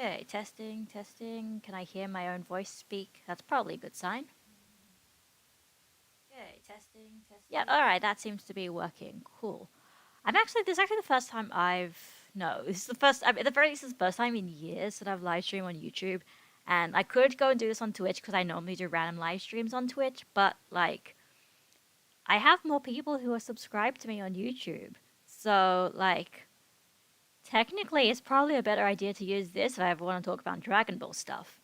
Okay, testing, testing. Can I hear my own voice speak? That's probably a good sign. Okay, testing, testing. Yeah, alright, that seems to be working. Cool. This is actually the first time no, this is the first, at the very least, this is the first time in years that I've live streamed on YouTube. And I could go and do this on Twitch because I normally do random live streams on Twitch, but, like, I have more people who are subscribed to me on YouTube. So, like, technically, it's probably a better idea to use this if I ever want to talk about Dragon Ball stuff.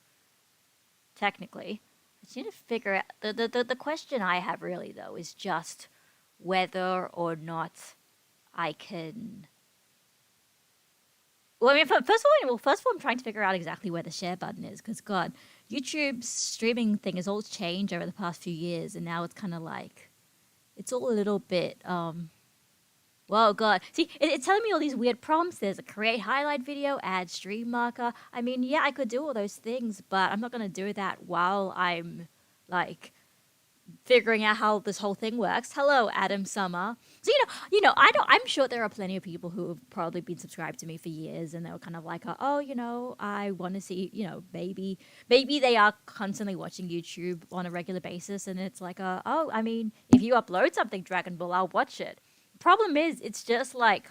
Technically. I just need to figure out... The question I have, really, though, is just whether or not I can... Well, I mean, first of all, I'm trying to figure out exactly where the share button is, because, God, YouTube's streaming thing has all changed over the past few years, and now it's kind of like... It's all a little bit, Well, God. See, it's telling me all these weird prompts. There's a create highlight video, add stream marker. I mean, yeah, I could do all those things, but I'm not going to do that while I'm, like, figuring out how this whole thing works. Hello, Adam Summer. So, I'm sure there are plenty of people who have probably been subscribed to me for years, and they were kind of like, oh, I want to see, maybe they are constantly watching YouTube on a regular basis, and it's like, oh, I mean, if you upload something Dragon Ball, I'll watch it. Problem is, it's just like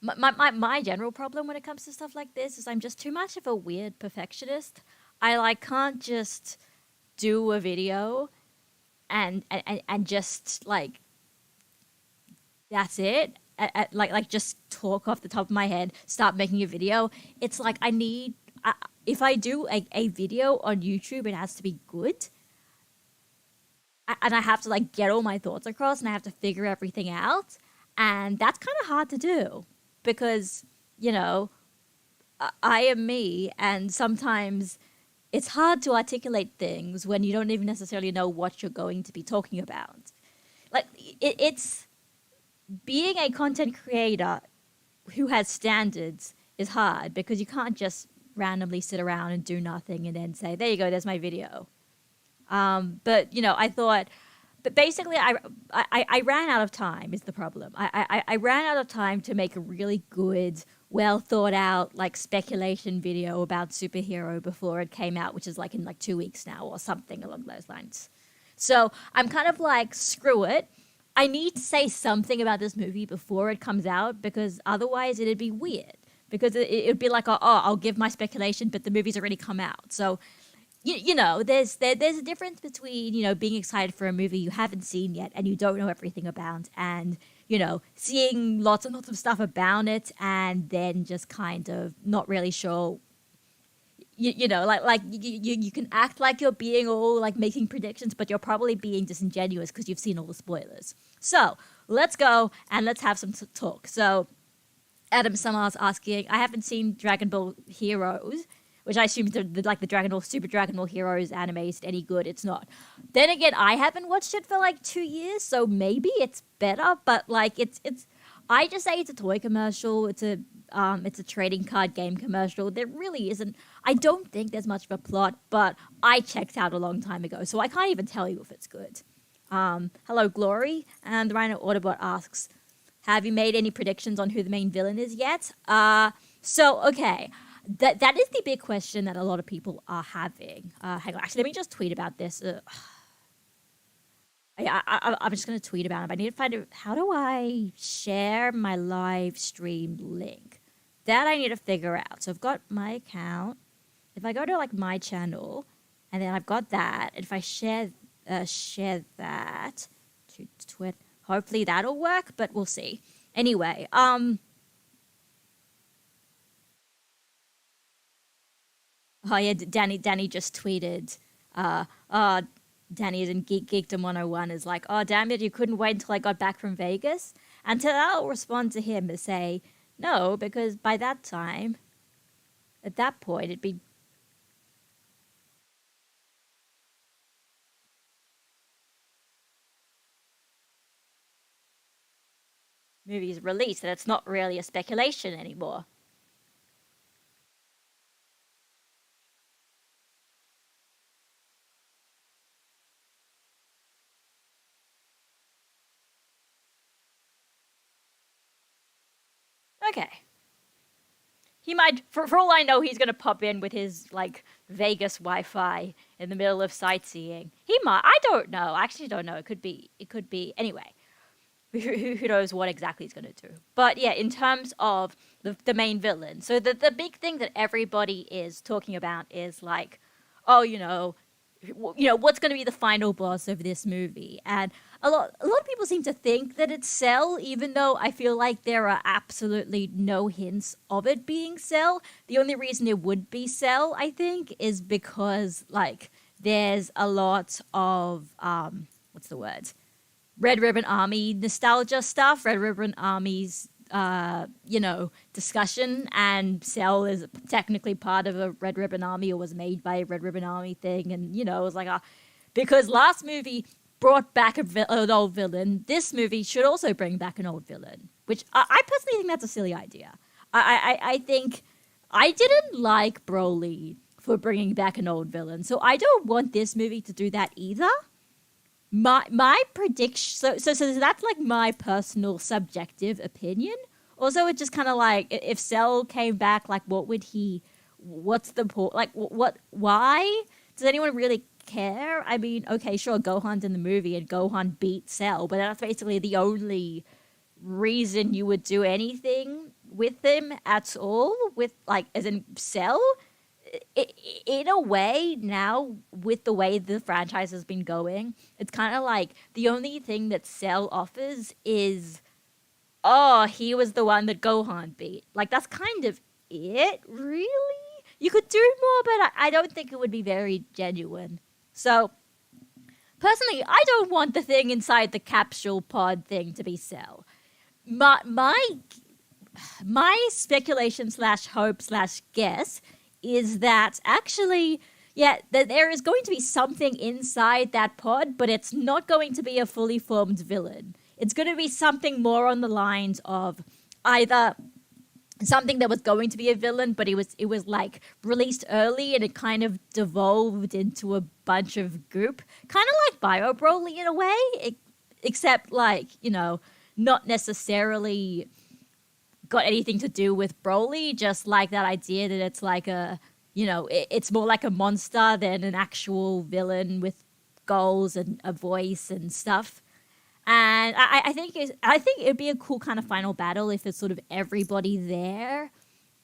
my general problem when it comes to stuff like this is I'm just too much of a weird perfectionist. I like can't just do a video and just like that's it. Like just talk off the top of my head, start making a video. It's like if I do a video on YouTube, it has to be good. And I have to like get all my thoughts across and I have to figure everything out. And that's kind of hard to do because, I am me and sometimes it's hard to articulate things when you don't even necessarily know what you're going to be talking about. Like it's being a content creator who has standards is hard because you can't just randomly sit around and do nothing and then say, there you go, there's my video. But I thought, but basically, I ran out of time. Is the problem? I ran out of time to make a really good, well thought out like speculation video about superhero before it came out, which is like in like 2 weeks now or something along those lines. So I'm kind of like, screw it. I need to say something about this movie before it comes out because otherwise it'd be weird. Because it'd be like, oh, I'll give my speculation, but the movie's already come out. So there's a difference between, being excited for a movie you haven't seen yet and you don't know everything about and, seeing lots and lots of stuff about it and then just kind of not really sure, you can act like you're being all like making predictions, but you're probably being disingenuous because you've seen all the spoilers. So let's go and let's have some talk. So Adam Summers asking, I haven't seen Dragon Ball Heroes, which I assume the Dragon Ball, Super Dragon Ball Heroes anime is any good. It's not. Then again, I haven't watched it for like 2 years, so maybe it's better. But like, it's. I just say it's a toy commercial. It's a trading card game commercial. There really isn't. I don't think there's much of a plot, but I checked out a long time ago, so I can't even tell you if it's good. Hello, Glory, and the Rhino Autobot asks, have you made any predictions on who the main villain is yet? So okay. That is the big question that a lot of people are having. Hang on, actually, let me just tweet about this. I'm just going to tweet about it. I need to find out, how do I share my live stream link? That I need to figure out. So I've got my account. If I go to like my channel, and then I've got that. If I share that to Twitter, hopefully that'll work, but we'll see. Anyway, oh yeah, Danny just tweeted, Danny is in Geekdom 101 is like, oh damn it, you couldn't wait until I got back from Vegas? And to that I'll respond to him and say, no, because by that time, at that point, it'd be... movies released, and it's not really a speculation anymore. Okay. He might, for all I know, he's gonna pop in with his like Vegas Wi-Fi in the middle of sightseeing. He might. I don't know. I actually don't know. It could be. It could be. Anyway, who knows what exactly he's gonna do? But yeah, in terms of the main villain, so the big thing that everybody is talking about is like, oh, what's going to be the final boss of this movie? And a lot of people seem to think that it's Cell, even though I feel like there are absolutely no hints of it being Cell. The only reason it would be Cell, I think, is because like there's a lot of what's the word? Red Ribbon Army nostalgia stuff. Red Ribbon Army's discussion, and Cell is technically part of a Red Ribbon Army or was made by a Red Ribbon Army thing, and it was like because last movie brought back an old villain, this movie should also bring back an old villain, which I personally think that's a silly idea. I think I didn't like Broly for bringing back an old villain, so I don't want this movie to do that either. My prediction, so that's like my personal subjective opinion. Also, it's just kind of like, if Cell came back, like, what's the point? Like, why? Does anyone really care? I mean, okay, sure, Gohan's in the movie and Gohan beat Cell, but that's basically the only reason you would do anything with him at all, with, like, as in Cell. In a way, now, with the way the franchise has been going, it's kind of like the only thing that Cell offers is, oh, he was the one that Gohan beat. Like, that's kind of it, really? You could do more, but I don't think it would be very genuine. So, personally, I don't want the thing inside the capsule pod thing to be Cell. My speculation / hope / guess is that actually, that there is going to be something inside that pod, but it's not going to be a fully formed villain. It's going to be something more on the lines of either something that was going to be a villain, but it was like released early and it kind of devolved into a bunch of goop, kind of like Bio Broly in a way, except like, not necessarily got anything to do with Broly, just like that idea that it's like it's more like a monster than an actual villain with goals and a voice and stuff. And I think it'd be a cool kind of final battle if it's sort of everybody there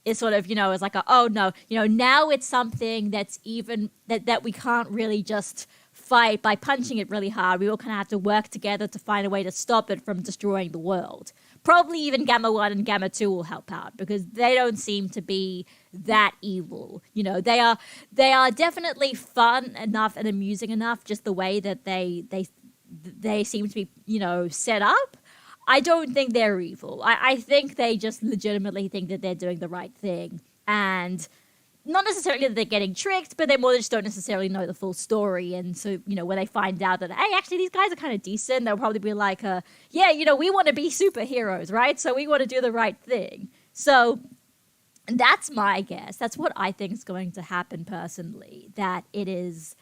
is sort of, is like now it's something that's even that we can't really just fight by punching it really hard. We all kind of have to work together to find a way to stop it from destroying the world. Probably even Gamma 1 and Gamma 2 will help out because they don't seem to be that evil. They are definitely fun enough and amusing enough, just the way that they seem to be, set up. I don't think they're evil. I think they just legitimately think that they're doing the right thing. And not necessarily that they're getting tricked, but they more just don't necessarily know the full story. And so, when they find out that, hey, actually, these guys are kind of decent, they'll probably be like, we want to be superheroes, right? So we want to do the right thing. So that's my guess. That's what I think is going to happen personally, that it is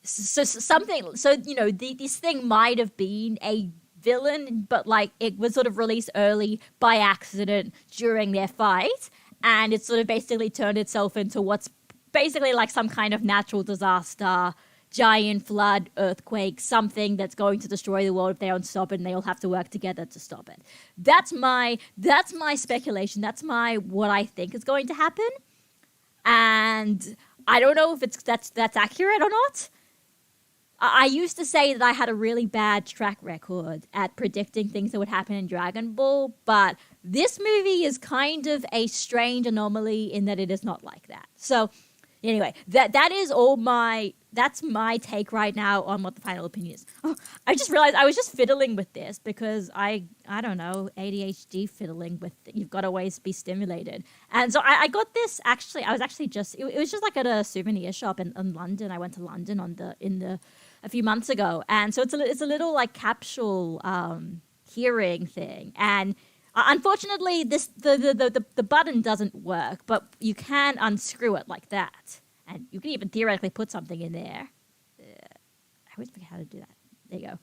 something. So, this thing might have been a villain, but like it was sort of released early by accident during their fight. And it sort of basically turned itself into what's basically like some kind of natural disaster, giant flood, earthquake, something that's going to destroy the world if they don't stop it, and they all have to work together to stop it. That's my speculation. That's what I think is going to happen. And I don't know if that's accurate or not. I used to say that I had a really bad track record at predicting things that would happen in Dragon Ball, but this movie is kind of a strange anomaly in that it is not like that. So, anyway, that's my take right now on what the final opinion is. Oh, I just realized I was just fiddling with this because I don't know, ADHD fiddling with it. You've got to always be stimulated. And so I got this actually, it was just like at a souvenir shop in London. I went to London a few months ago. And so it's a little like capsule hearing thing. And unfortunately, the button doesn't work, but you can unscrew it like that. And you can even theoretically put something in there. I always forget how to do that. There you go.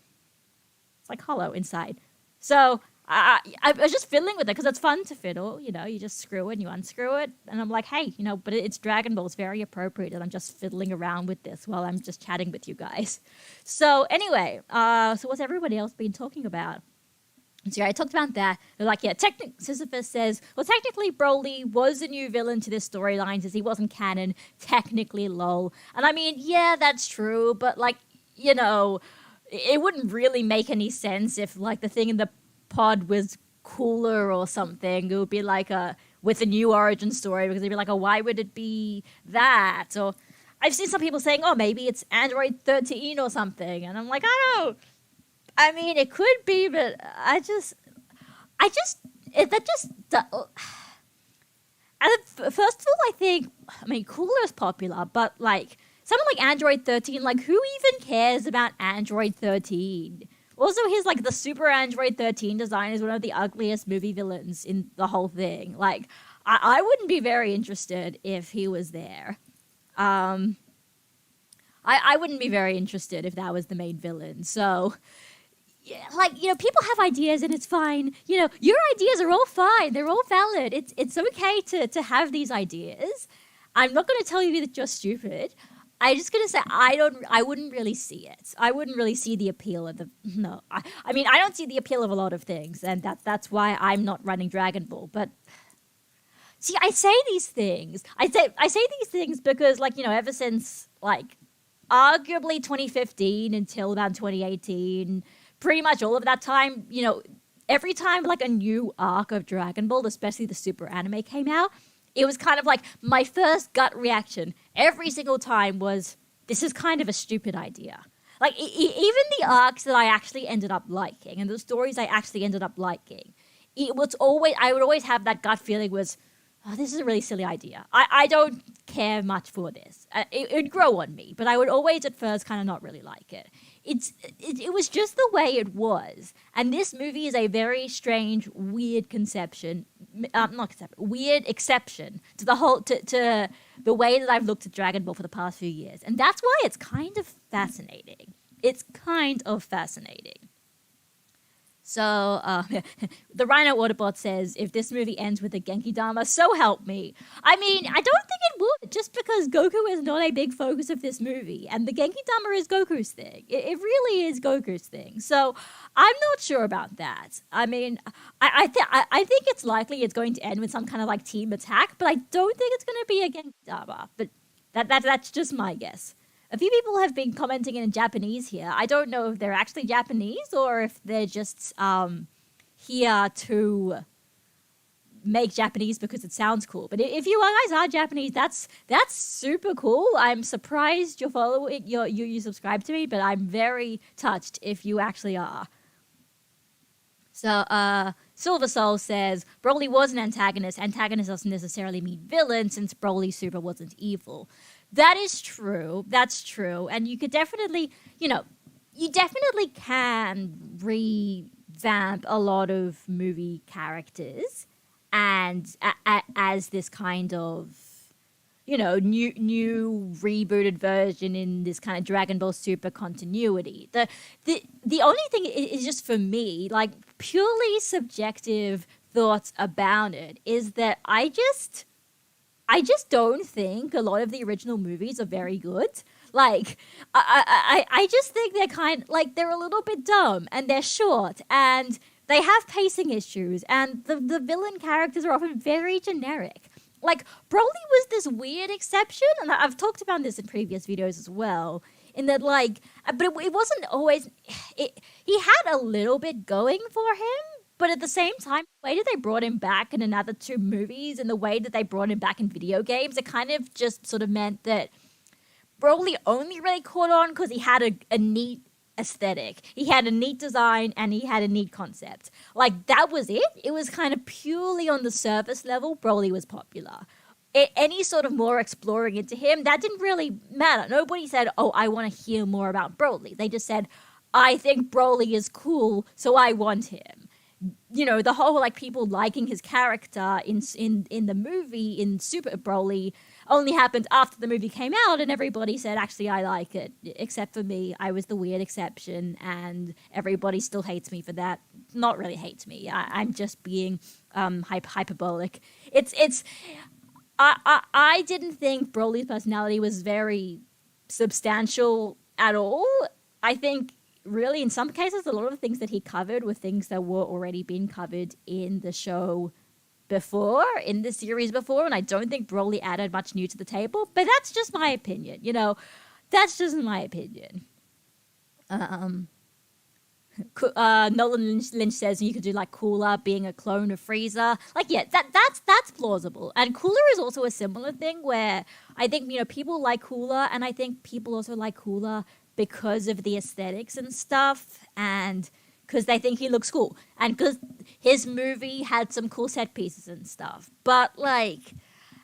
It's like hollow inside. So I was just fiddling with it because it's fun to fiddle. You just screw it and you unscrew it, and I'm like, hey, but it's Dragon Ball. It's very appropriate that I'm just fiddling around with this while I'm just chatting with you guys. So anyway, so what's everybody else been talking about? So yeah, I talked about that. They're like, yeah, Sisyphus says, well, technically Broly was a new villain to this storyline since he wasn't canon. Technically, lol. And I mean, yeah, that's true, but it wouldn't really make any sense if the thing in the pod was cooler or something. It would be with a new origin story, because they'd be like, oh, why would it be that? Or I've seen some people saying, oh, maybe it's Android 13 or something. And I'm like, I don't know. I mean, it could be, but first of all, I mean, cooler is popular, but something like Android 13, who even cares about Android 13? Also, the Super Android 13 design is one of the ugliest movie villains in the whole thing. I wouldn't be very interested if he was there. I wouldn't be very interested if that was the main villain, so... Yeah, people have ideas and it's fine. Your ideas are all fine. They're all valid. It's okay to have these ideas. I'm not going to tell you that you're stupid. I'm just going to say I wouldn't really see it. I wouldn't really see the appeal of I mean, I don't see the appeal of a lot of things, and that's why I'm not running Dragon Ball. But see, I say these things. I say these things because ever since arguably 2015 until about 2018, pretty much all of that time, every time a new arc of Dragon Ball, especially the Super anime, came out, it was kind of my first gut reaction every single time was, this is kind of a stupid idea. Even the arcs that I actually ended up liking and the stories I actually ended up liking, I would always have that gut feeling was, oh, this is a really silly idea. I don't care much for this. It would grow on me, but I would always at first kind of not really like it. It was just the way it was. And this movie is a very strange, weird weird exception to to the way that I've looked at Dragon Ball for the past few years. And that's why it's kind of fascinating. It's kind of fascinating. So, the Rhino Autobot says, if this movie ends with a Genki Dama, so help me. I mean, I don't think it would, just because Goku is not a big focus of this movie, and the Genki Dama is Goku's thing. It really is Goku's thing. So, I'm not sure about that. I mean, I think it's likely it's going to end with some kind of team attack, but I don't think it's going to be a Genki Dama. But that's just my guess. A few people have been commenting in Japanese here. I don't know if they're actually Japanese or if they're just here to make Japanese because it sounds cool. But if you guys are Japanese, that's super cool. I'm surprised you're following, you subscribe to me, but I'm very touched if you actually are. So, Silver Soul says, Broly was an antagonist. Antagonist doesn't necessarily mean villain, since Broly Super wasn't evil. That is true. That's true. And you could definitely, you definitely can revamp a lot of movie characters and as this kind of, new rebooted version in this kind of Dragon Ball Super continuity. The only thing is just for me, purely subjective thoughts about it is that I just don't think a lot of the original movies are very good. I just think they're they're a little bit dumb and they're short and they have pacing issues and the villain characters are often very generic. Broly was this weird exception, and I've talked about this in previous videos as well, in that but it wasn't always, he had a little bit going for him, but at the same time, the way that they brought him back in another two movies and the way that they brought him back in video games, it kind of just sort of meant that Broly only really caught on because he had a neat aesthetic. He had a neat design and he had a neat concept. That was it. It was kind of purely on the surface level, Broly was popular. Any sort of more exploring into him, that didn't really matter. Nobody said, oh, I want to hear more about Broly. They just said, I think Broly is cool, so I want him. The whole people liking his character in the movie in Super Broly only happened after the movie came out and everybody said, actually, I like it, except for me. I was the weird exception and everybody still hates me for that. not really hate me. I'm just being hyperbolic. I didn't think Broly's personality was very substantial at all. I think really in some cases a lot of the things that he covered were things that were already being covered in the show before, in the series before, and I don't think Broly added much new to the table, but that's just my opinion, you know? That's just my opinion. Nolan Lynch says you could do like Cooler being a clone of Frieza. Like, yeah, that's plausible. And Cooler is also a similar thing where I think, you know, people like Cooler, and I think people also like Cooler because of the aesthetics and stuff, and because they think he looks cool, and because his movie had some cool set pieces and stuff. But, like,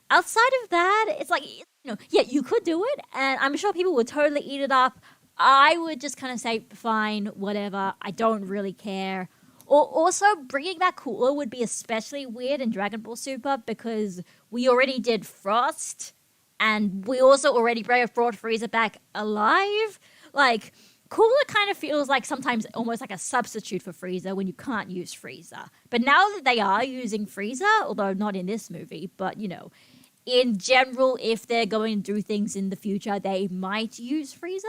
outside of that, it's like, you know, yeah, you could do it, and I'm sure people would totally eat it up. I would just kind of say, fine, whatever, I don't really care. Or also, bringing back Cooler would be especially weird in Dragon Ball Super because we already did Frost, and we also already brought Frieza back alive. Like, Cooler kind of feels like sometimes almost like a substitute for Frieza when you can't use Frieza. But now that they are using Frieza, although not in this movie, but, you know, in general, if they're going to do things in the future, they might use Frieza.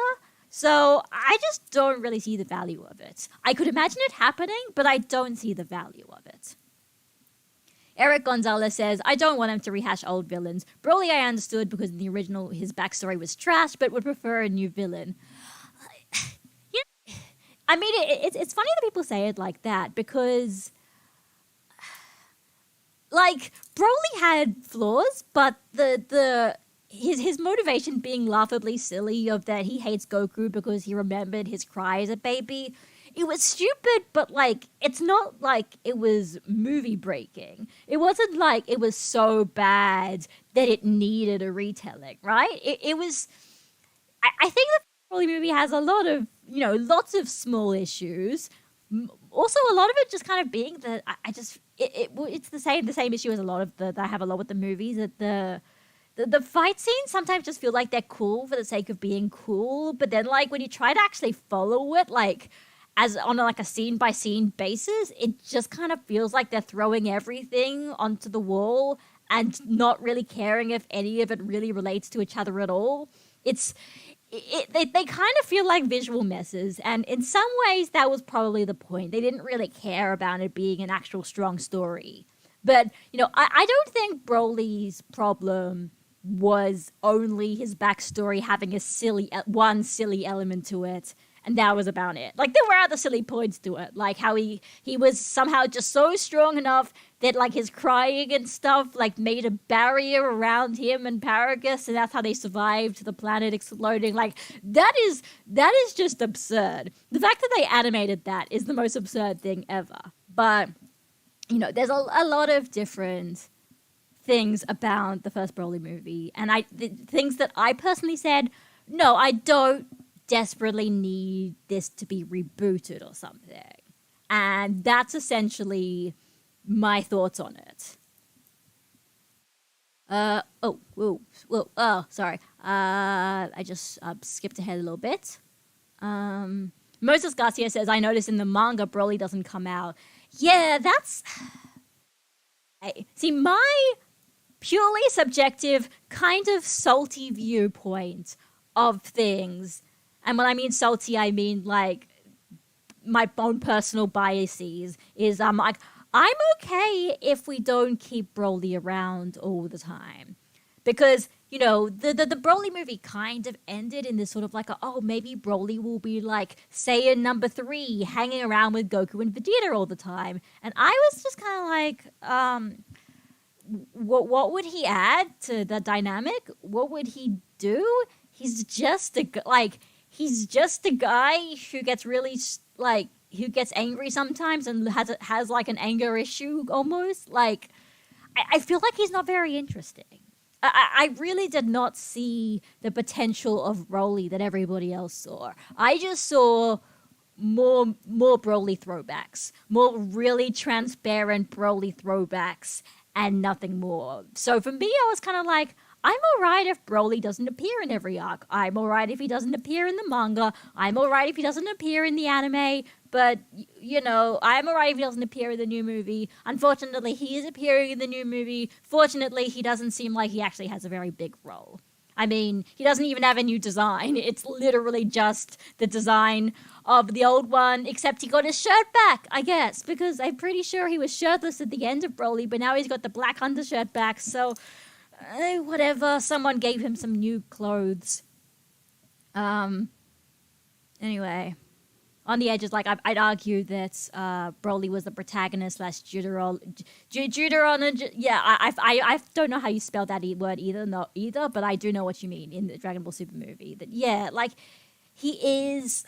So I just don't really see the value of it. I could imagine it happening, but I don't see the value of it. Eric Gonzalez says, I don't want him to rehash old villains. Broly I understood because in the original his backstory was trash, but would prefer a new villain. I mean, it's funny that people say it like that because, like, Broly had flaws, but his motivation being laughably silly of that he hates Goku because he remembered his cry as a baby, it was stupid, but, like, it's not like it was movie breaking. It wasn't like it was so bad that it needed a retelling, right? It was... I think the Broly movie has a lot of, you know, lots of small issues. Also, a lot of it just kind of being that it's the same issue as a lot of that I have a lot with the movies, that the fight scenes sometimes just feel like they're cool for the sake of being cool, but then, like, when you try to actually follow it, like, as on like a scene by scene basis, it just kind of feels like they're throwing everything onto the wall and not really caring if any of it really relates to each other at all. They kind of feel like visual messes, and in some ways that was probably the point. They didn't really care about it being an actual strong story. But, you know, I don't think Broly's problem was only his backstory having one silly element to it, and that was about it. Like, there were other silly points to it, like how he was somehow just so strong enough that, like, his crying and stuff, like, made a barrier around him and Paragus, and that's how they survived the planet exploding. Like, that is just absurd. The fact that they animated that is the most absurd thing ever. But, you know, there's a lot of different things about the first Broly movie, and the things that I personally said, no, I don't desperately need this to be rebooted or something. And that's essentially my thoughts on it. Sorry. I just skipped ahead a little bit. Moses Garcia says, I noticed in the manga Broly doesn't come out. Yeah, that's... See, my purely subjective, kind of salty viewpoint of things, and when I mean salty, I mean, like, my own personal biases, is like, I'm okay if we don't keep Broly around all the time. Because, you know, the Broly movie kind of ended in this sort of like, maybe Broly will be like Saiyan number 3, hanging around with Goku and Vegeta all the time. And I was just kind of like, what would he add to the dynamic? What would he do? He's just a guy who gets really, like, who gets angry sometimes and has like an anger issue almost. Like, I feel like he's not very interesting. I really did not see the potential of Broly that everybody else saw. I just saw more Broly throwbacks, more really transparent Broly throwbacks, and nothing more. So for me, I was kind of like, I'm alright if Broly doesn't appear in every arc. I'm alright if he doesn't appear in the manga. I'm alright if he doesn't appear in the anime. But, you know, I'm alright if he doesn't appear in the new movie. Unfortunately, he is appearing in the new movie. Fortunately, he doesn't seem like he actually has a very big role. I mean, he doesn't even have a new design. It's literally just the design of the old one, except he got his shirt back, I guess, because I'm pretty sure he was shirtless at the end of Broly, but now he's got the black undershirt back, so whatever. Someone gave him some new clothes. Anyway. On the edges, like, I'd argue that Broly was the protagonist / Deuteron. Yeah, I don't know how you spell that word either, but I do know what you mean in the Dragon Ball Super movie. That, yeah, like, he's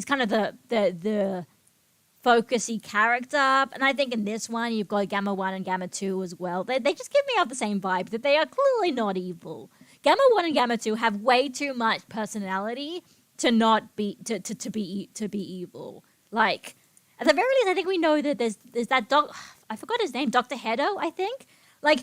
kind of the focusy character, and I think in this one, you've got Gamma 1 and Gamma 2 as well. They just give me out the same vibe, that they are clearly not evil. Gamma 1 and Gamma 2 have way too much personality to not be to be evil. Like, at the very least, I think we know that there's that I forgot his name, Dr. Hedo, I think. Like,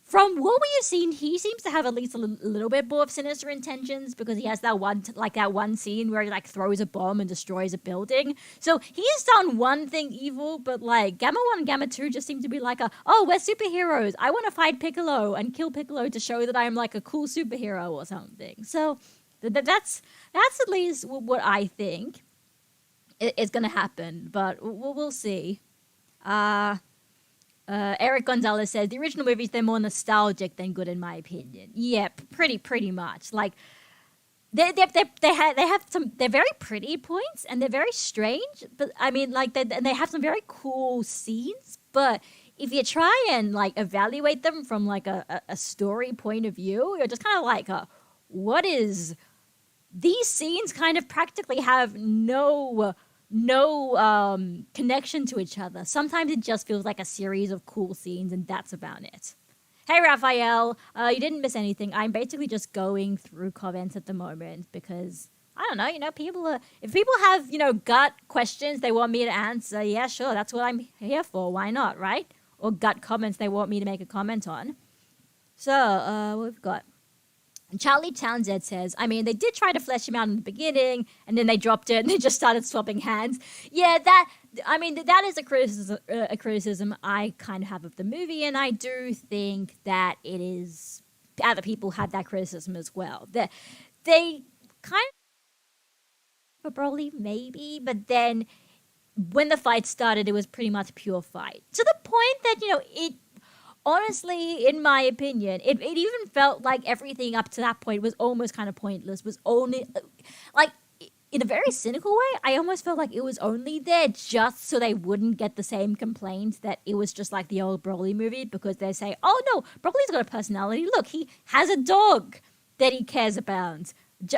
from what we have seen, he seems to have at least a little bit more of sinister intentions, because he has that one scene where he, like, throws a bomb and destroys a building. So he's done one thing evil, but, like, Gamma 1 and Gamma 2 just seem to be like we're superheroes. I want to fight Piccolo and kill Piccolo to show that I'm, like, a cool superhero or something. So that's at least what I think is going to happen, but we'll see. Eric Gonzalez says, the original movies, they're more nostalgic than good in my opinion. Yeah, pretty much. Like, they have some, they're very pretty points, and they're very strange, but I mean, like, they have some very cool scenes, but if you try and, like, evaluate them from, like, a story point of view, you're just kind of like, what is... These scenes kind of practically have no connection to each other. Sometimes it just feels like a series of cool scenes, and that's about it. Hey, Raphael, you didn't miss anything. I'm basically just going through comments at the moment because, I don't know, you know, if people have, you know, gut questions they want me to answer, yeah, sure, that's what I'm here for. Why not, right? Or gut comments they want me to make a comment on. So, what we've got. Charlie Townsend says, I mean, they did try to flesh him out in the beginning, and then they dropped it, and they just started swapping hands. Yeah, that is a criticism I kind of have of the movie, and I do think that it is... Other people had that criticism as well. They kind of... For Broly, maybe, but then when the fight started, it was pretty much pure fight. To the point that, you know, it... Honestly, in my opinion, it even felt like everything up to that point was almost kind of pointless, was only, like, in a very cynical way, I almost felt like it was only there just so they wouldn't get the same complaints that it was just like the old Broly movie, because they say, oh no, Broly's got a personality, look, he has a dog that he cares about,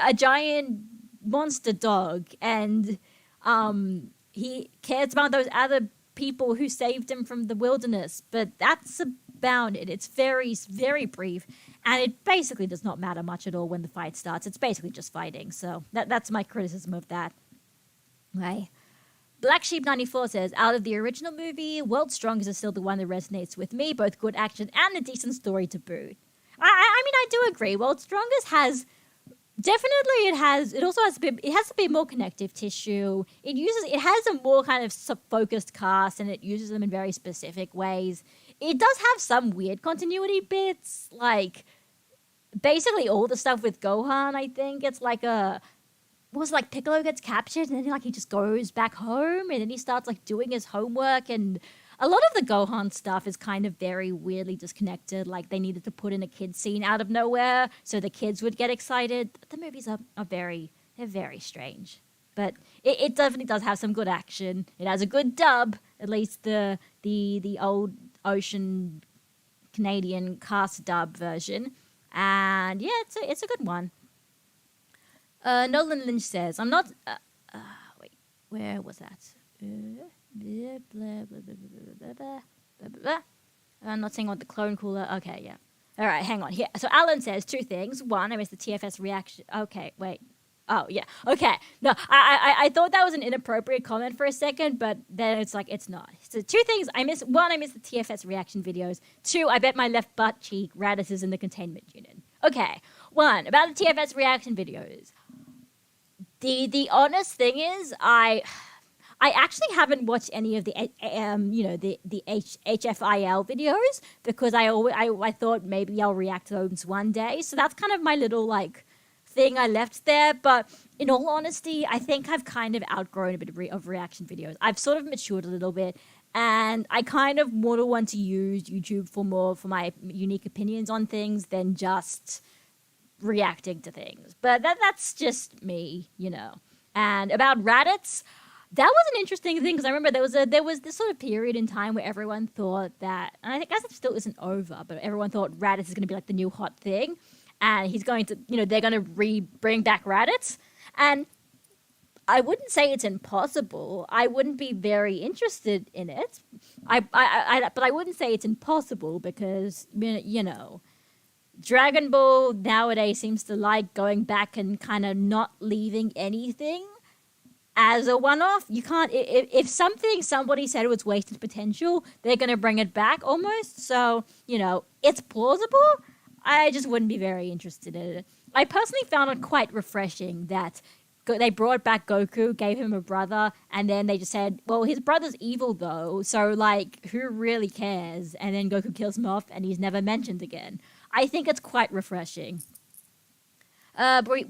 a giant monster dog, and he cares about those other people who saved him from the wilderness, but that's about it. It's very, very brief, and it basically does not matter much at all when the fight starts. It's basically just fighting, so that's my criticism of that. Okay. Black Sheep 94 says, out of the original movie, World's Strongest is still the one that resonates with me, both good action and a decent story to boot. I mean, I do agree. World's Strongest has... Definitely, it has a bit more connective tissue. It has a more kind of focused cast, and it uses them in very specific ways. It does have some weird continuity bits, like basically all the stuff with Gohan. I think it's like Piccolo gets captured, and then like he just goes back home, and then he starts like doing his homework, and a lot of the Gohan stuff is kind of very weirdly disconnected. Like, they needed to put in a kid scene out of nowhere so the kids would get excited. The movies are very strange. But it definitely does have some good action. It has a good dub, at least the old Ocean Canadian cast dub version. And yeah, it's a good one. Nolan Lynch says, I'm not... wait, where was that? I'm not saying what the clone cooler. Okay, yeah. All right, hang on. Here. So Alan says two things. One, I missed the TFS reaction. Okay, wait. Oh, yeah. Okay. No, I thought that was an inappropriate comment for a second, but then it's like, it's not. So two things. One, I missed the TFS reaction videos. Two, I bet my left butt cheek Raditz is in the containment unit. Okay. One, about the TFS reaction videos. The honest thing is, I actually haven't watched any of the HFIL videos because I thought maybe I'll react to those one day. So that's kind of my little like thing I left there. But in all honesty, I think I've kind of outgrown a bit of reaction videos. I've sort of matured a little bit, and I kind of more want to use YouTube for my unique opinions on things than just reacting to things. But that's just me, you know. And about Raditz, that was an interesting thing because I remember there was this sort of period in time where everyone thought that, and I guess it still isn't over, but everyone thought Raditz is going to be like the new hot thing, and he's going to, you know, they're going to bring back Raditz, and I wouldn't say it's impossible. I wouldn't be very interested in it. But I wouldn't say it's impossible because, you know, Dragon Ball nowadays seems to like going back and kind of not leaving anything as a one-off. You can't, if something somebody said was wasted potential, they're going to bring it back almost. So, you know, it's plausible. I just wouldn't be very interested in it. I personally found it quite refreshing that they brought back Goku, gave him a brother, and then they just said, well, his brother's evil though, so like, who really cares? And then Goku kills him off and he's never mentioned again. I think it's quite refreshing.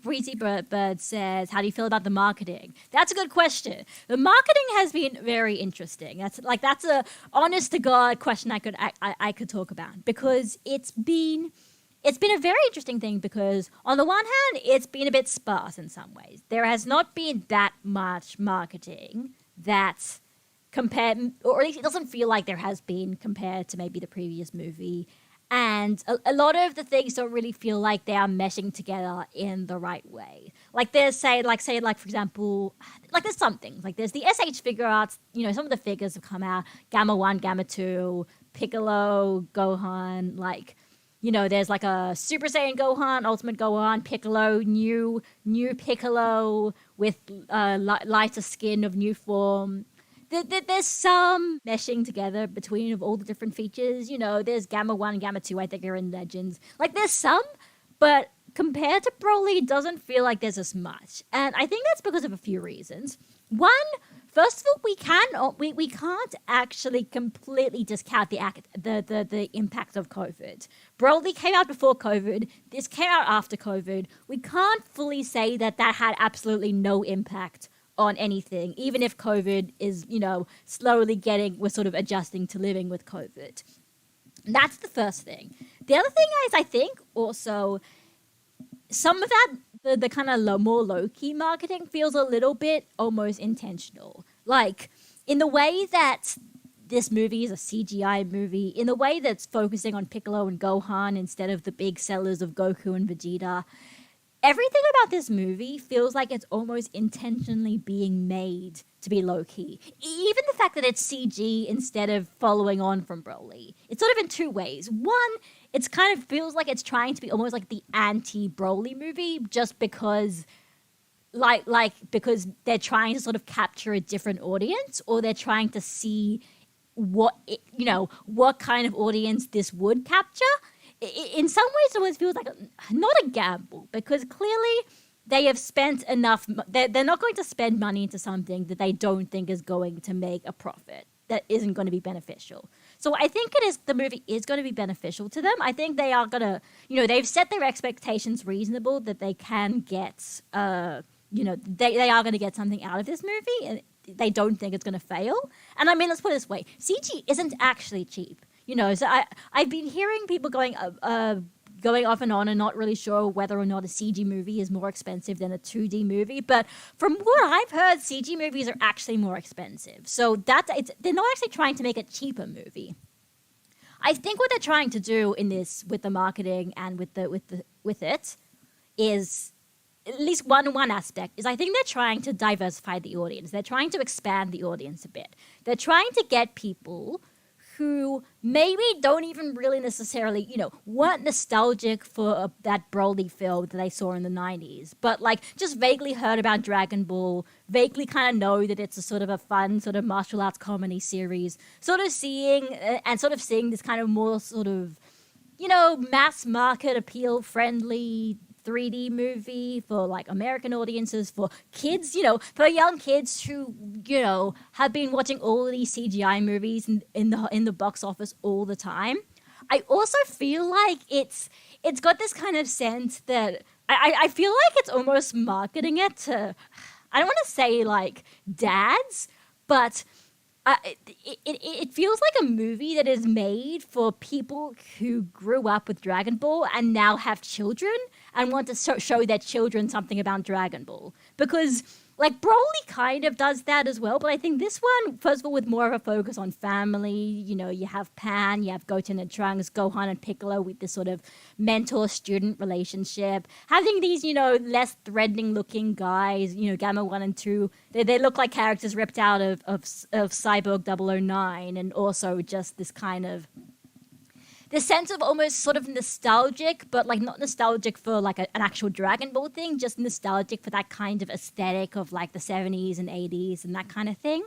Breezy Bird says, how do you feel about the marketing? That's a good question. The marketing has been very interesting. That's a honest to God question I could talk about, because it's been a very interesting thing because on the one hand, it's been a bit sparse in some ways. There has not been that much marketing that compared, or at least it doesn't feel like there has been compared to maybe the previous movie. And a lot of the things don't really feel like they are meshing together in the right way. Like there's for example, like there's some things. Like there's the SH figure arts, you know, some of the figures have come out, Gamma 1, Gamma 2, Piccolo, Gohan, like, you know, there's like a Super Saiyan Gohan, Ultimate Gohan, Piccolo, new Piccolo with lighter skin of new form. There's some meshing together between of all the different features. You know, there's Gamma 1, Gamma 2, I think are in Legends. Like, there's some, but compared to Broly, it doesn't feel like there's as much. And I think that's because of a few reasons. One, first of all, we can't actually completely discount the impact of COVID. Broly came out before COVID. This came out after COVID. We can't fully say that had absolutely no impact on anything, even if COVID is, you know, we're sort of adjusting to living with COVID. That's the first thing. The other thing is, I think, also, some of that, the kind of more low-key marketing feels a little bit almost intentional. Like, in the way that this movie is a CGI movie, in the way that's focusing on Piccolo and Gohan instead of the big sellers of Goku and Vegeta, everything about this movie feels like it's almost intentionally being made to be low-key. Even the fact that it's CG instead of following on from Broly. It's sort of in two ways. One, it's kind of feels like it's trying to be almost like the anti-Broly movie just because because they're trying to sort of capture a different audience, or they're trying to see what kind of audience this would capture. In some ways, it always feels like not a gamble, because clearly they have spent enough. They're not going to spend money into something that they don't think is going to make a profit, that isn't going to be beneficial. So I think the movie is going to be beneficial to them. I think they are going to, you know, they've set their expectations reasonable that they can get, they are going to get something out of this movie, and they don't think it's going to fail. And I mean, let's put it this way: CG isn't actually cheap. You know, so I've been hearing people going off and on and not really sure whether or not a CG movie is more expensive than a 2D movie. But from what I've heard, CG movies are actually more expensive. So they're not actually trying to make a cheaper movie. I think what they're trying to do in this, with the marketing and with it, is at least one aspect is, I think they're trying to diversify the audience. They're trying to expand the audience a bit. They're trying to get people who maybe don't even really necessarily, you know, weren't nostalgic for that Broly film that they saw in the 90s, but like just vaguely heard about Dragon Ball, vaguely kind of know that it's a sort of a fun sort of martial arts comedy series, sort of seeing this kind of more sort of, you know, mass market appeal friendly 3D movie for like American audiences, for kids, for young kids who, have been watching all of these CGI movies in the box office all the time. I also feel like it's got this kind of sense that I feel like it's almost marketing it to, I don't want to say like dads, but it feels like a movie that is made for people who grew up with Dragon Ball and now have children and want to show their children something about Dragon Ball. Because, like, Broly kind of does that as well, but I think this one, first of all, with more of a focus on family, you have Pan, you have Goten and Trunks, Gohan and Piccolo with this sort of mentor-student relationship, having these, less threatening-looking guys, Gamma 1 and 2, they look like characters ripped out of Cyborg 009, and also just this kind of the sense of almost sort of nostalgic, but like not nostalgic for like an actual Dragon Ball thing, just nostalgic for that kind of aesthetic of like the 70s and 80s and that kind of thing.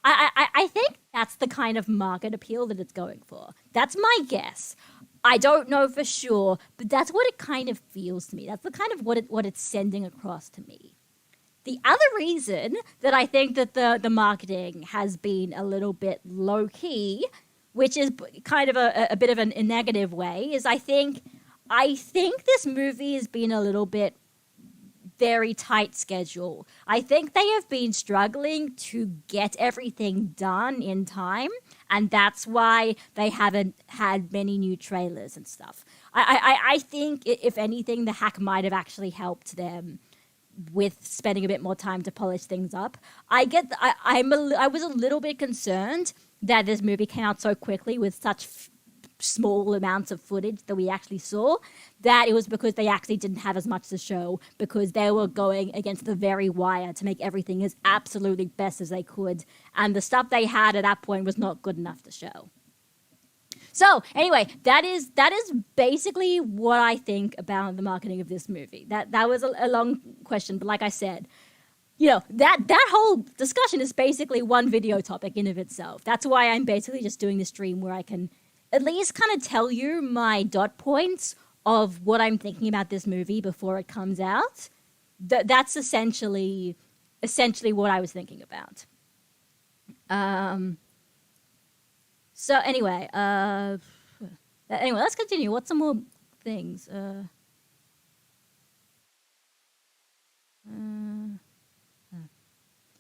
I think that's the kind of market appeal that it's going for. That's my guess. I don't know for sure, but that's what it kind of feels to me. That's the kind of what it's sending across to me. The other reason that I think that the marketing has been a little bit low-key, which is kind of a bit of a negative way, is I think this movie has been a little bit very tight schedule. I think they have been struggling to get everything done in time, and that's why they haven't had many new trailers and stuff. I think, if anything, the hack might have actually helped them with spending a bit more time to polish things up. I was a little bit concerned that this movie came out so quickly with such small amounts of footage that we actually saw, that it was because they actually didn't have as much to show, because they were going against the very wire to make everything as absolutely best as they could, and the stuff they had at that point was not good enough to show. So anyway, that is basically what I think about the marketing of this movie. That was a long question, but like I said, that whole discussion is basically one video topic in of itself. That's why I'm basically just doing this stream where I can at least kind of tell you my dot points of what I'm thinking about this movie before it comes out. That's essentially what I was thinking about. So anyway, let's continue. What's some more things?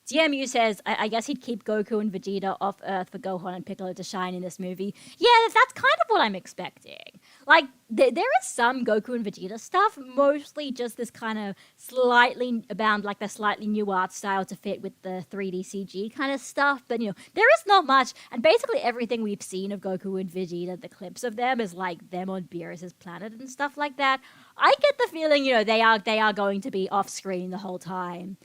DMU says, I guess he'd keep Goku and Vegeta off Earth for Gohan and Piccolo to shine in this movie. Yeah, that's kind of what I'm expecting. Like, there is some Goku and Vegeta stuff, mostly just this kind of slightly about like the slightly new art style to fit with the 3D CG kind of stuff. But, there is not much. And basically everything we've seen of Goku and Vegeta, the clips of them, is like them on Beerus' planet and stuff like that. I get the feeling, they are going to be off screen the whole time.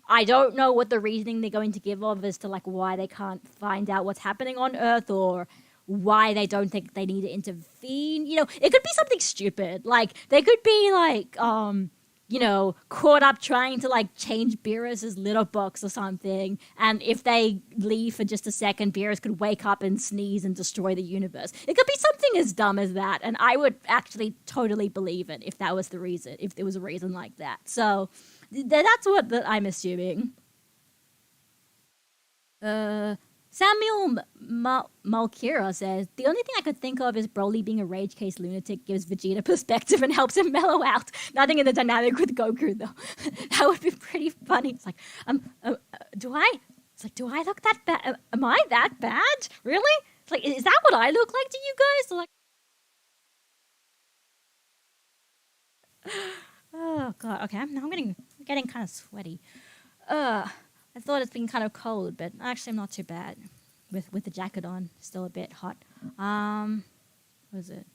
I don't know what the reasoning they're going to give of as to like why they can't find out what's happening on Earth, or why they don't think they need to intervene. It could be something stupid. Like, they could be like, caught up trying to like change Beerus' litter box or something. And if they leave for just a second, Beerus could wake up and sneeze and destroy the universe. It could be something as dumb as that. And I would actually totally believe it if that was the reason, if there was a reason like that. So that's what I'm assuming. Samuel Malkira says, the only thing I could think of is Broly being a rage case lunatic gives Vegeta perspective and helps him mellow out. Nothing in the dynamic with Goku, though. That would be pretty funny. It's like, do I look that bad? Am I that bad? Really? It's like, is that what I look like to you guys? Like, oh god, okay, I'm getting kind of sweaty. I thought it's been kind of cold, but actually I'm not too bad with the jacket on. Still a bit hot. What is it?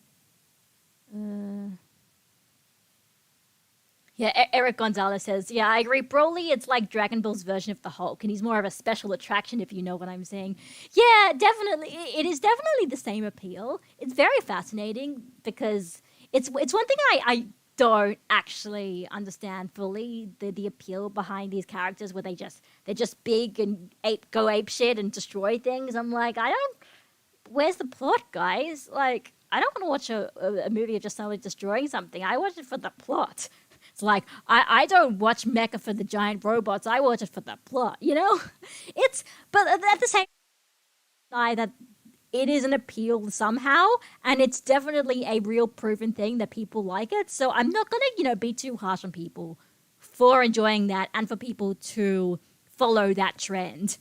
Yeah, Eric Gonzalez says, yeah, I agree. Broly, it's like Dragon Ball's version of the Hulk, and he's more of a special attraction, if you know what I'm saying. Yeah, definitely. It is definitely the same appeal. It's very fascinating because it's one thing I don't actually understand fully, the appeal behind these characters where they're just big and go ape shit and destroy things. I'm like, where's the plot, guys? Like, I don't want to watch a movie of just somebody destroying something. I watch it for the plot. It's like, I don't watch Mecha for the giant robots. I watch it for the plot, you know? But at the same time, that it is an appeal somehow, and it's definitely a real proven thing that people like it. So I'm not gonna, be too harsh on people for enjoying that and for people to follow that trend.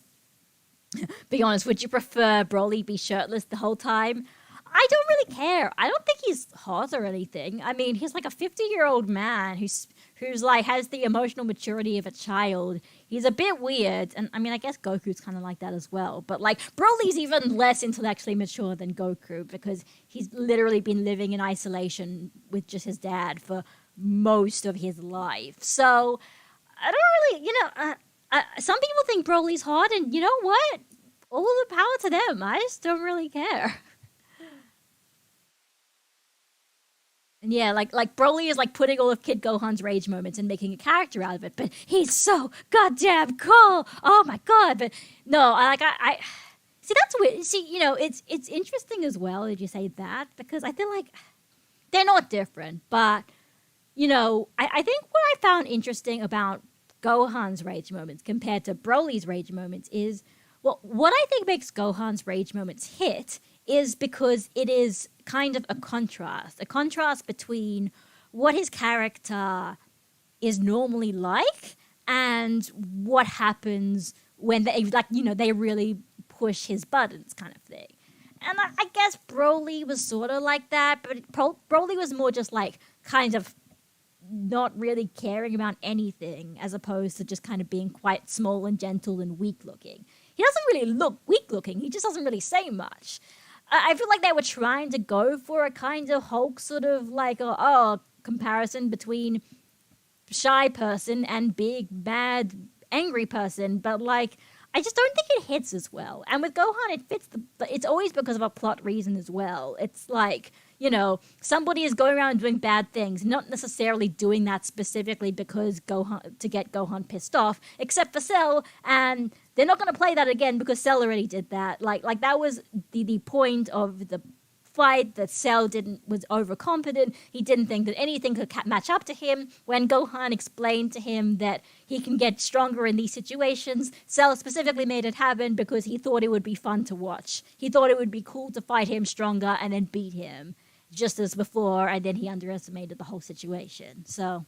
Be honest, would you prefer Broly be shirtless the whole time? I don't really care. I don't think he's hot or anything. I mean, he's like a 50-year-old man who's like has the emotional maturity of a child. He's a bit weird, and I mean, I guess Goku's kind of like that as well. But like Broly's even less intellectually mature than Goku because he's literally been living in isolation with just his dad for most of his life. So I don't really, some people think Broly's hot, and you know what? All the power to them. I just don't really care. And yeah, like Broly is like putting all of Kid Gohan's rage moments and making a character out of it, but he's so goddamn cool. Oh my god! But no, I see that's weird. See, it's interesting as well that you say that because I feel like they're not different, but I think what I found interesting about Gohan's rage moments compared to Broly's rage moments is, well, what I think makes Gohan's rage moments hit is because it is kind of a contrast between what his character is normally like and what happens when they really push his buttons kind of thing. And I guess Broly was sort of like that, but Broly was more just like kind of not really caring about anything as opposed to just kind of being quite small and gentle and weak looking. He doesn't really look weak looking, he just doesn't really say much. I feel like they were trying to go for a kind of Hulk sort of like comparison between shy person and big, bad, angry person, but like I just don't think it hits as well. And with Gohan, it fits. It's always because of a plot reason as well. It's like somebody is going around doing bad things, not necessarily doing that specifically because to get Gohan pissed off, except for Cell, and they're not going to play that again because Cell already did that. Like that was the point of the fight, that Cell was overconfident. He didn't think that anything could match up to him. When Gohan explained to him that he can get stronger in these situations, Cell specifically made it happen because he thought it would be fun to watch. He thought it would be cool to fight him stronger and then beat him, just as before, and then he underestimated the whole situation. So,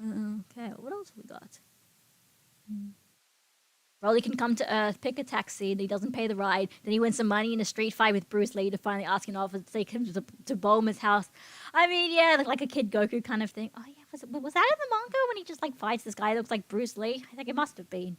okay, what else have we got? Broly can come to Earth, pick a taxi, and he doesn't pay the ride. Then he wins some money in a street fight with Bruce Lee to finally ask an offer to take him to Bulma's house. I mean, yeah, like a Kid Goku kind of thing. Oh yeah, was that in the manga when he just like fights this guy that looks like Bruce Lee? I think it must have been.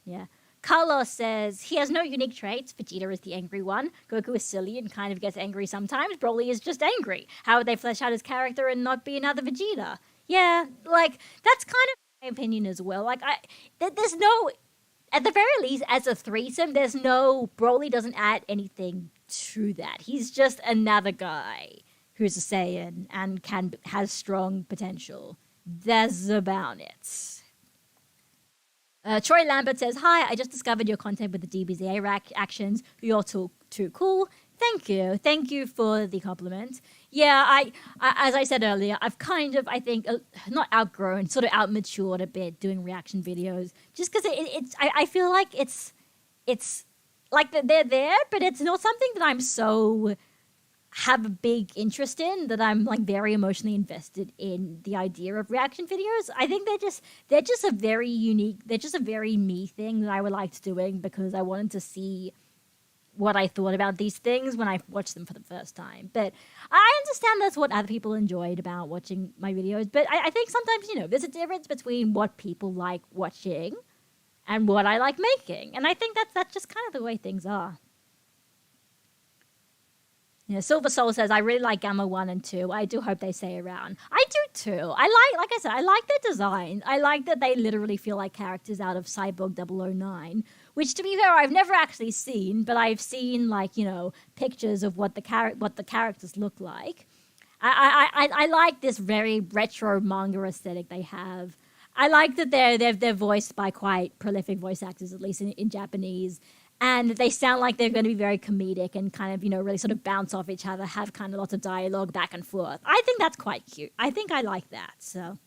Yeah. Carlos says he has no unique traits. Vegeta is the angry one. Goku is silly and kind of gets angry sometimes. Broly is just angry. How would they flesh out his character and not be another Vegeta? Yeah, like that's kind of my opinion as well. Like there's no, at the very least, as a threesome, Broly doesn't add anything to that. He's just another guy who's a Saiyan and has strong potential. That's about it. Troy Lambert says, hi, I just discovered your content with the DBZA actions. You're too cool. Thank you for the compliment. Yeah, I as I said earlier, I've kind of, I think, not outgrown, sort of outmatured a bit doing reaction videos, just because I feel like it's like they're there, but it's not something that I'm so have a big interest in, that I'm like very emotionally invested in the idea of reaction videos. I think they're just a very unique, they're just a very me thing that I would like doing because I wanted to see what I thought about these things when I watched them for the first time. But I understand that's what other people enjoyed about watching my videos. But I think sometimes, there's a difference between what people like watching and what I like making. And I think that's just kind of the way things are. Silver Soul says, I really like Gamma 1 and 2. I do hope they stay around. I do too. Like I said, I like their design. I like that they literally feel like characters out of Cyborg 009, which, to be fair, I've never actually seen, but I've seen, pictures of what the characters look like. I like this very retro manga aesthetic they have. I like that they're voiced by quite prolific voice actors, at least in Japanese, and they sound like they're going to be very comedic and kind of really sort of bounce off each other, have kind of lots of dialogue back and forth. I think that's quite cute. I think I like that. So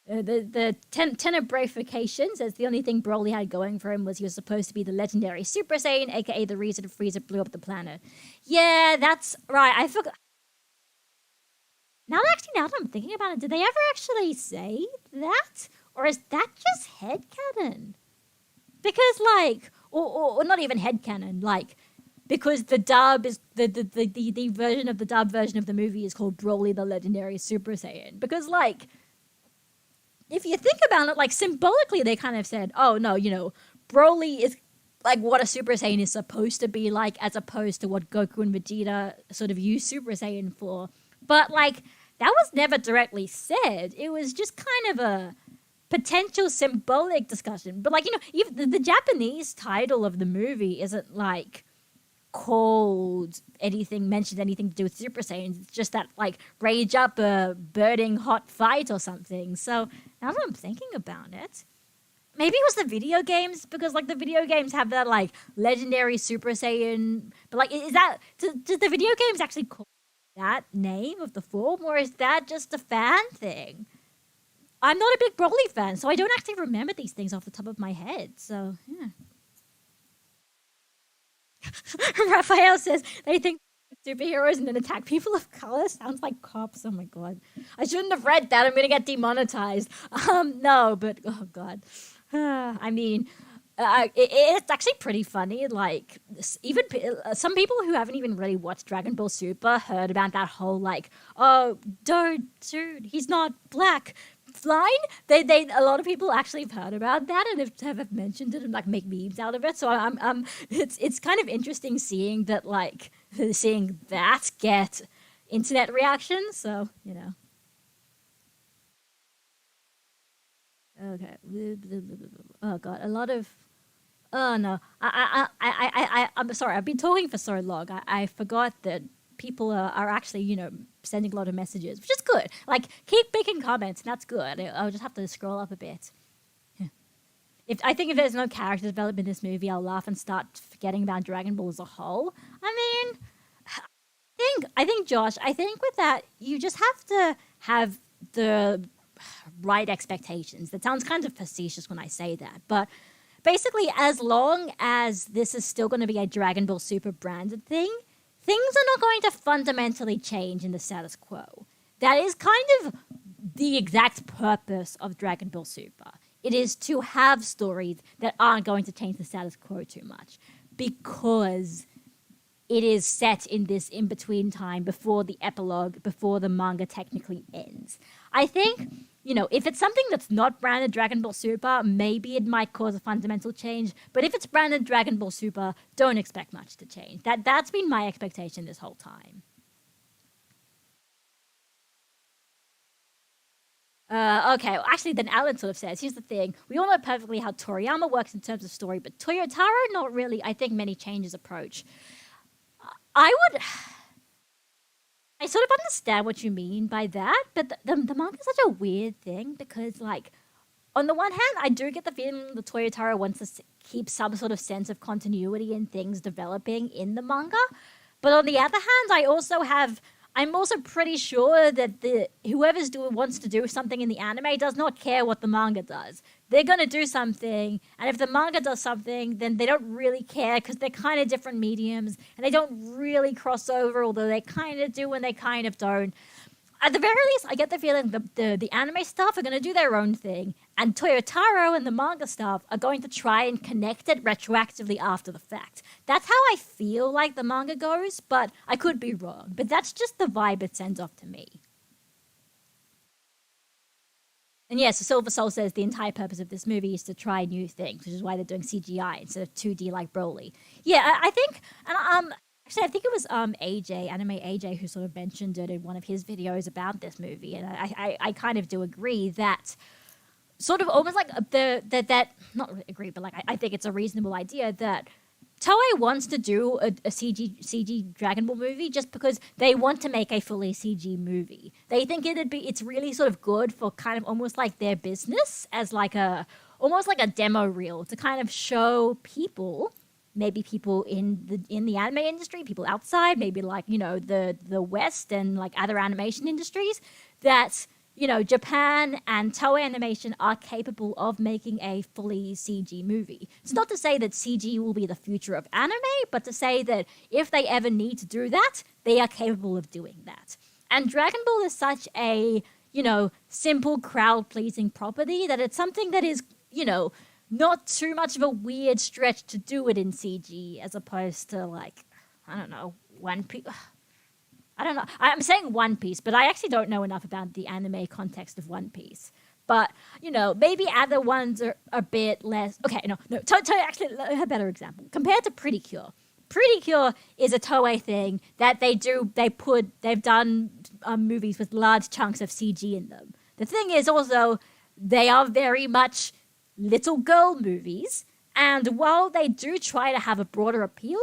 the tenebrification says the only thing Broly had going for him was he was supposed to be the legendary Super Saiyan, aka the reason Frieza blew up the planet. Yeah, that's right. I forgot. Now that I'm thinking about it, did they ever actually say that? Or is that just headcanon? Because, like, or not even headcanon, like, because the dub is, the version of the dub version of the movie is called Broly the Legendary Super Saiyan. Because, like, if you think about it, like, symbolically they kind of said, oh, no, Broly is, like, what a Super Saiyan is supposed to be like, as opposed to what Goku and Vegeta sort of use Super Saiyan for. But, like, that was never directly said. It was just kind of a potential symbolic discussion. But, like, even the Japanese title of the movie isn't, like, called mentioned anything to do with Super Saiyans. It's just that, like, rage up a burning hot fight or something. So, now that I'm thinking about it, maybe it was the video games, because, like, the video games have that, like, legendary Super Saiyan. But, like, is that, did the video games actually call that name of the form, or is that just a fan thing? I'm not a big Broly fan, so I don't actually remember these things off the top of my head. So, yeah. Raphael says they think superheroes and then attack people of color. Sounds like cops. Oh my god. I shouldn't have read that. I'm going to get demonetized. No, but oh god. I mean, it's actually pretty funny. Like, even some people who haven't even really watched Dragon Ball Super heard about that whole, like, oh, dude, he's not black line. They a lot of people actually have heard about that and have mentioned it and, like, make memes out of it. So it's kind of interesting seeing that, like, seeing that get internet reactions. So okay. Oh god, a lot of. Oh no, I'm sorry. I've been talking for so long. I forgot that people are actually sending a lot of messages, which is good. Like, keep making comments, and that's good. I'll just have to scroll up a bit. If there's no character development in this movie, I'll laugh and start forgetting about Dragon Ball as a whole. I mean, I think Josh. I think with that, you just have to have the right expectations. That sounds kind of facetious when I say that, but basically, as long as this is still going to be a Dragon Ball Super branded thing, things are not going to fundamentally change in the status quo. That is kind of the exact purpose of Dragon Ball Super. It is to have stories that aren't going to change the status quo too much, because it is set in this in-between time before the epilogue, before the manga technically ends. I think, if it's something that's not branded Dragon Ball Super, maybe it might cause a fundamental change. But if it's branded Dragon Ball Super, don't expect much to change. That's been my expectation this whole time. Okay, well, actually, then Alan sort of says, here's the thing. We all know perfectly how Toriyama works in terms of story, but Toyotaro, not really. I think many changes approach. I sort of understand what you mean by that, but the manga is such a weird thing because, like, on the one hand, I do get the feeling the Toyotaro wants to keep some sort of sense of continuity in things developing in the manga, but on the other hand, I'm also pretty sure that whoever's wants to do something in the anime does not care what the manga does. They're going to do something, and if the manga does something, then they don't really care because they're kind of different mediums, and they don't really cross over, although they kind of do and they kind of don't. At the very least, I get the feeling the anime stuff are going to do their own thing, and Toyotaro and the manga stuff are going to try and connect it retroactively after the fact. That's how I feel like the manga goes, but I could be wrong. But that's just the vibe it sends off to me. And yes, so Silver Soul says the entire purpose of this movie is to try new things, which is why they're doing CGI instead of 2D like Broly. Yeah, I think, and actually, I think it was Anime AJ, who sort of mentioned it in one of his videos about this movie, and I kind of do agree that sort of almost like that not agree, but like I think it's a reasonable idea that Toei wants to do a CG Dragon Ball movie just because they want to make a fully CG movie. They think it's really sort of good for kind of almost like their business as like almost like a demo reel to kind of show people, maybe people in the anime industry, people outside, maybe like, the West and like other animation industries, that Japan and Toei Animation are capable of making a fully CG movie. It's not to say that CG will be the future of anime, but to say that if they ever need to do that, they are capable of doing that. And Dragon Ball is such a, simple crowd-pleasing property that it's something that is, not too much of a weird stretch to do it in CG as opposed to like, I don't know, One Piece. I don't know. I'm saying One Piece, but I actually don't know enough about the anime context of One Piece. But, maybe other ones are a bit less... Okay, no. Actually, a better example. Compared to Pretty Cure. Pretty Cure is a Toei thing that they've done movies with large chunks of CG in them. The thing is also, they are very much little girl movies, and while they do try to have a broader appeal,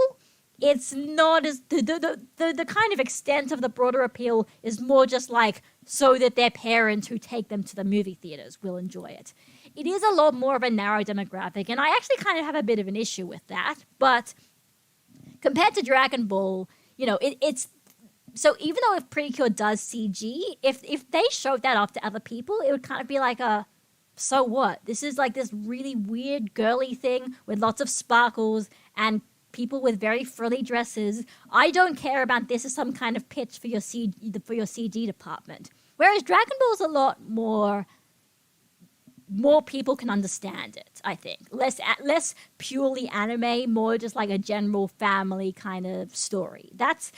it's not as the kind of extent of the broader appeal is more just like so that their parents who take them to the movie theaters will enjoy it. It is a lot more of a narrow demographic, and I actually kind of have a bit of an issue with that. But compared to Dragon Ball, it's so even though if Pretty Cure does CG, if they showed that off to other people, it would kind of be like so what? This is like this really weird girly thing with lots of sparkles and people with very frilly dresses. I don't care about this as some kind of pitch for your CG department. Whereas Dragon Ball's a lot more people can understand it, I think. Less purely anime, more just like a general family kind of story. That's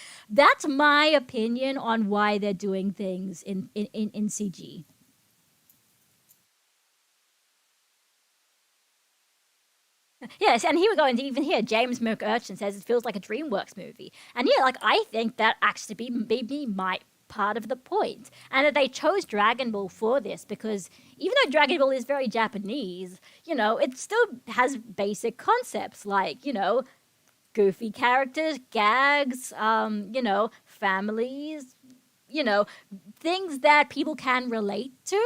my opinion on why they're doing things in CG. Yes, and here we go, and even here, James McUrchin says it feels like a DreamWorks movie. And yeah, like, I think that actually maybe might part of the point. And that they chose Dragon Ball for this, because even though Dragon Ball is very Japanese, it still has basic concepts like, goofy characters, gags, families, things that people can relate to.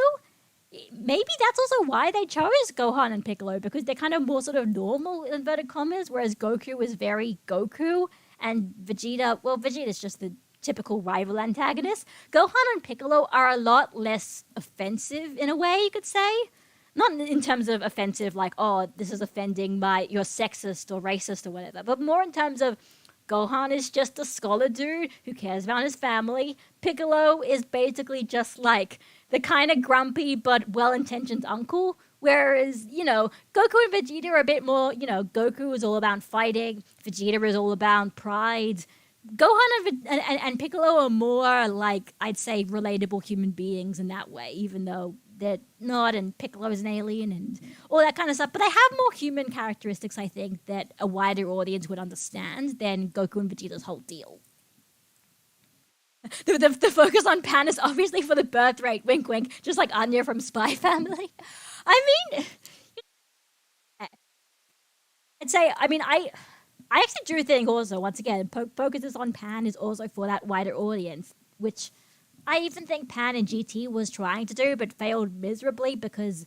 Maybe that's also why they chose Gohan and Piccolo, because they're kind of more sort of normal, inverted commas, whereas Goku is very Goku, and Vegeta's just the typical rival antagonist. Gohan and Piccolo are a lot less offensive in a way, you could say. Not in terms of offensive, like, oh, this is offending you're sexist or racist or whatever, but more in terms of Gohan is just a scholar dude who cares about his family. Piccolo is basically just like the kind of grumpy but well-intentioned uncle. Whereas, Goku and Vegeta are a bit more, Goku is all about fighting. Vegeta is all about pride. Gohan and Piccolo are more like, I'd say, relatable human beings in that way, even though they're not, and Piccolo is an alien and all that kind of stuff. But they have more human characteristics, I think, that a wider audience would understand than Goku and Vegeta's whole deal. The focus on Pan is obviously for the birth rate, wink wink, just like Anya from Spy Family. I mean, I'd say, I actually do think also, once again, focuses on Pan is also for that wider audience, which I even think Pan and GT was trying to do, but failed miserably because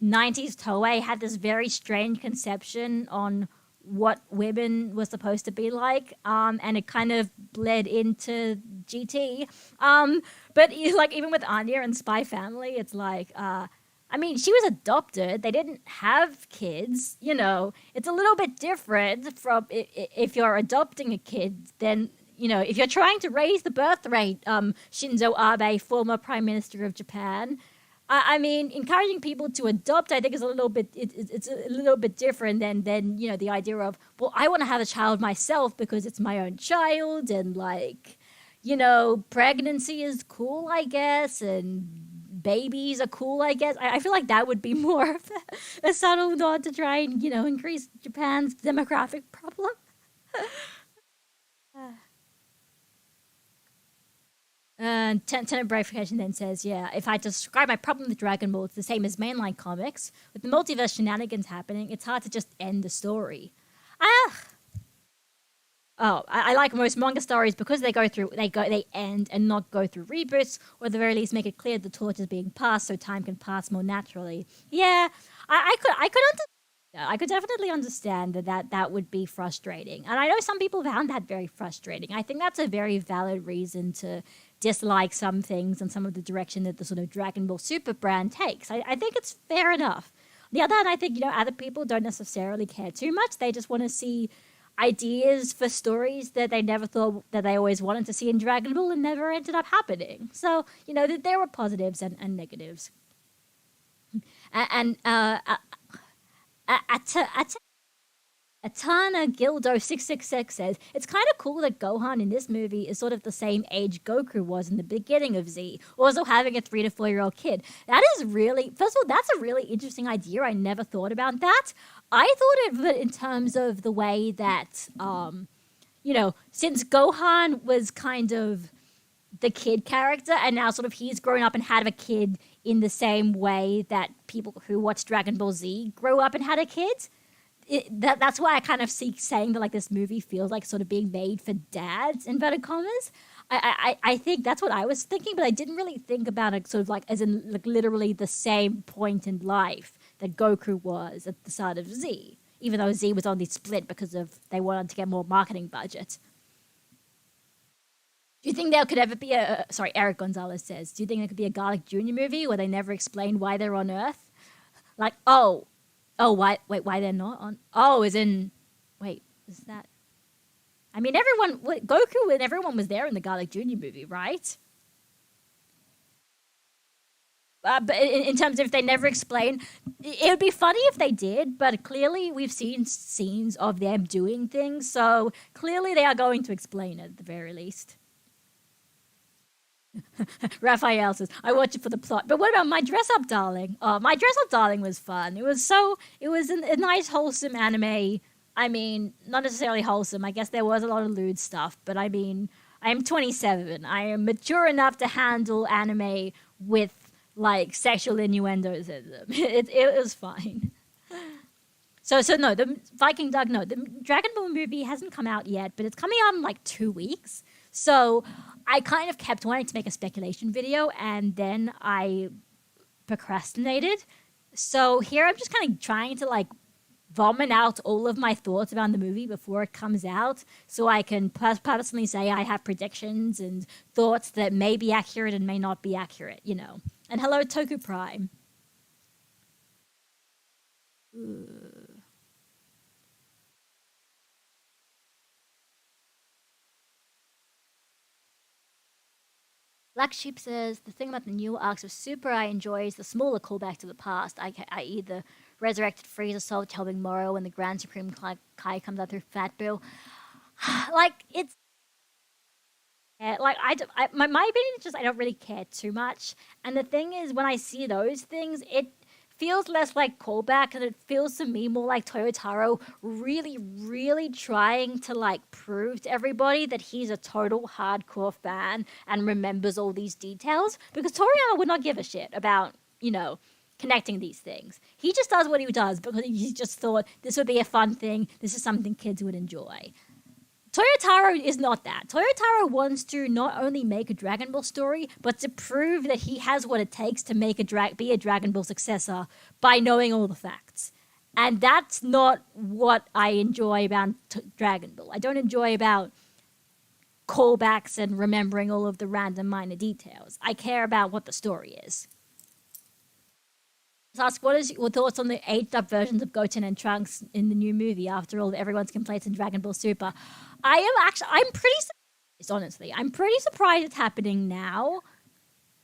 90s Toei had this very strange conception on what women were supposed to be like, and it kind of bled into GT. But like even with Anya and Spy Family, it's like, she was adopted. They didn't have kids, It's a little bit different from if you're adopting a kid, then, if you're trying to raise the birth rate, Shinzo Abe, former Prime Minister of Japan, encouraging people to adopt, I think, is a little bit, it's a little bit different than the idea of, well, I want to have a child myself because it's my own child, and like, pregnancy is cool, I guess, and babies are cool, I guess. I feel like that would be more of a subtle nod to try and, increase Japan's demographic problem. Tenant Braification then says, yeah, if I had to describe my problem with Dragon Ball, it's the same as mainline comics. With the multiverse shenanigans happening, it's hard to just end the story. Oh, I like most manga stories because they end and not go through reboots, or at the very least make it clear the torch is being passed so time can pass more naturally. Yeah, I could definitely understand that would be frustrating. And I know some people found that very frustrating. I think that's a very valid reason to dislike some things and some of the direction that the sort of Dragon Ball Super brand takes. I think it's fair enough. On the other hand, I think, other people don't necessarily care too much. They just want to see ideas for stories that they never thought that they always wanted to see in Dragon Ball and never ended up happening. So, there were positives and negatives. And Atana Gildo 666 says, it's kind of cool that Gohan in this movie is sort of the same age Goku was in the beginning of Z, also having a 3 to 4 year old kid. That is really, first of all, that's a really interesting idea. I never thought about that. I thought of it in terms of the way that, since Gohan was kind of the kid character and now sort of he's grown up and had a kid in the same way that people who watch Dragon Ball Z grow up and had a kid. That's why I kind of see saying that like this movie feels like sort of being made for dads, inverted commas. I think that's what I was thinking, but I didn't really think about it sort of like as in like literally the same point in life that Goku was at the start of Z, even though Z was only split because of they wanted to get more marketing budget. Do you think there could ever be Eric Gonzalez says, do you think there could be a Garlic Jr. movie where they never explain why they're on Earth? Like, why they're not on? Oh, is that? I mean, Goku and everyone was there in the Garlic Jr. movie, right? But in terms of if they never explain, it would be funny if they did, but clearly we've seen scenes of them doing things, so clearly they are going to explain it at the very least. Raphael says, I watch it for the plot. But what about My Dress Up Darling? Oh, My Dress Up Darling was fun. It was a nice, wholesome anime. I mean, not necessarily wholesome. I guess there was a lot of lewd stuff. But I mean, I am 27. I am mature enough to handle anime with, like, sexual innuendos in them. It was fine. So no, the Viking Dog, no. The Dragon Ball movie hasn't come out yet, but it's coming out in, like, 2 weeks. So I kind of kept wanting to make a speculation video, and then I procrastinated. So here I'm just kind of trying to like vomit out all of my thoughts about the movie before it comes out, so I can personally say I have predictions and thoughts that may be accurate and may not be accurate, And hello, Toku Prime. Black Sheep says, the thing about the newer arcs of Super I enjoy is the smaller callback to the past, i.e. the resurrected Frieza Soul helping Moro when the Grand Supreme Kai comes out through Fat Bill. Like, it's... Yeah, like, my opinion is just I don't really care too much. And the thing is, when I see those things, it feels less like callback, and it feels to me more like Toyotaro really, really trying to like prove to everybody that he's a total hardcore fan and remembers all these details, because Toriyama would not give a shit about, connecting these things. He just does what he does because he just thought this would be a fun thing, this is something kids would enjoy. Toyotaro is not that. Toyotaro wants to not only make a Dragon Ball story, but to prove that he has what it takes to make be a Dragon Ball successor by knowing all the facts. And that's not what I enjoy about Dragon Ball. I don't enjoy about callbacks and remembering all of the random minor details. I care about what the story is. Let's ask, what is your thoughts on the aged-up versions of Goten and Trunks in the new movie after all of everyone's complaints in Dragon Ball Super? I'm pretty surprised, honestly. I'm pretty surprised it's happening now.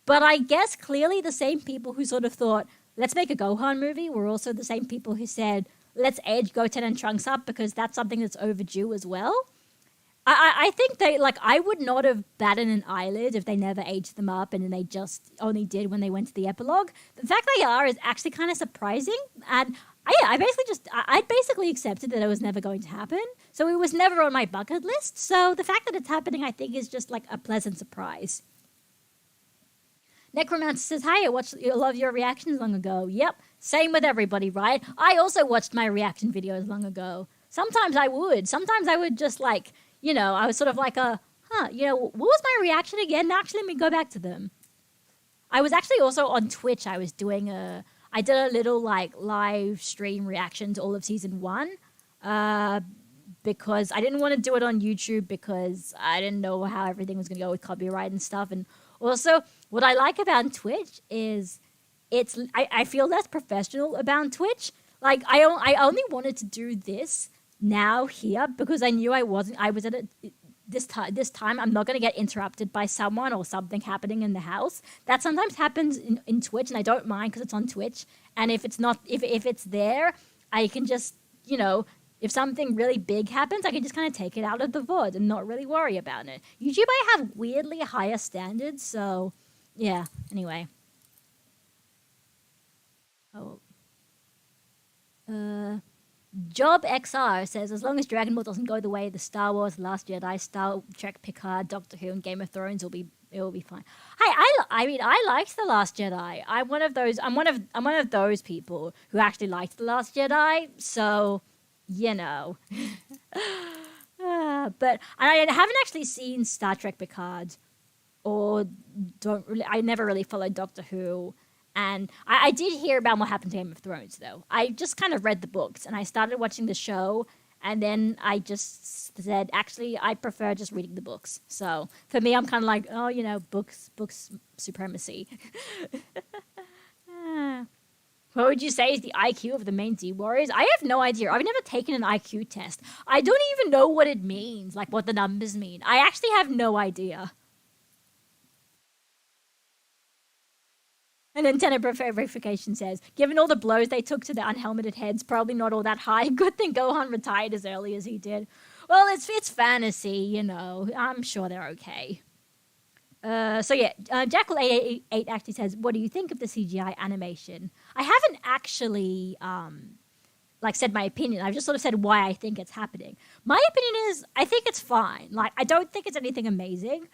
But I guess clearly the same people who sort of thought, let's make a Gohan movie, were also the same people who said, let's age Goten and Trunks up because that's something that's overdue as well. I think I would not have batted an eyelid if they never aged them up and then they just only did when they went to the epilogue. The fact they are is actually kind of surprising. And I basically accepted that it was never going to happen. So it was never on my bucket list. So the fact that it's happening, I think, is just like a pleasant surprise. Necromancer says, hi, I watched a lot of your reactions long ago. Yep, same with everybody, right? I also watched my reaction videos long ago. Sometimes I would just like, I was sort of like what was my reaction again? Actually, let me go back to them. I was actually also on Twitch. I did a little like live stream reaction to all of season 1. Because I didn't want to do it on YouTube because I didn't know how everything was going to go with copyright and stuff. And also, what I like about Twitch is I feel less professional about Twitch. Like, I only wanted to do this now here because I knew I was at this time I'm not going to get interrupted by someone or something happening in the house. That sometimes happens in Twitch, and I don't mind because it's on Twitch. And if it's not, if it's there, I can just, if something really big happens, I can just kind of take it out of the VOD and not really worry about it. YouTube, I have weirdly higher standards, so yeah. Anyway. Job XR says, as long as Dragon Ball doesn't go the way of the Star Wars, Last Jedi, Star Trek, Picard, Doctor Who, and Game of Thrones, it will be fine. Hey, I mean, I liked The Last Jedi. I'm one of those people who actually liked The Last Jedi, so but I haven't actually seen Star Trek Picard, or I never really followed Doctor Who, and I did hear about what happened to Game of Thrones, though. I just kind of read the books, and I started watching the show, and then I just said, actually, I prefer just reading the books. So for me, I'm kind of like, books supremacy. What would you say is the IQ of the main Z Warriors? I have no idea. I've never taken an IQ test. I don't even know what it means, like what the numbers mean. I actually have no idea. And Nintendo Verification says, given all the blows they took to the unhelmeted heads, probably not all that high. Good thing Gohan retired as early as he did. Well, it's fantasy, I'm sure they're okay. Jackal888 actually says, what do you think of the CGI animation? I haven't actually, said my opinion. I've just sort of said why I think it's happening. My opinion is, I think it's fine. Like, I don't think it's anything amazing,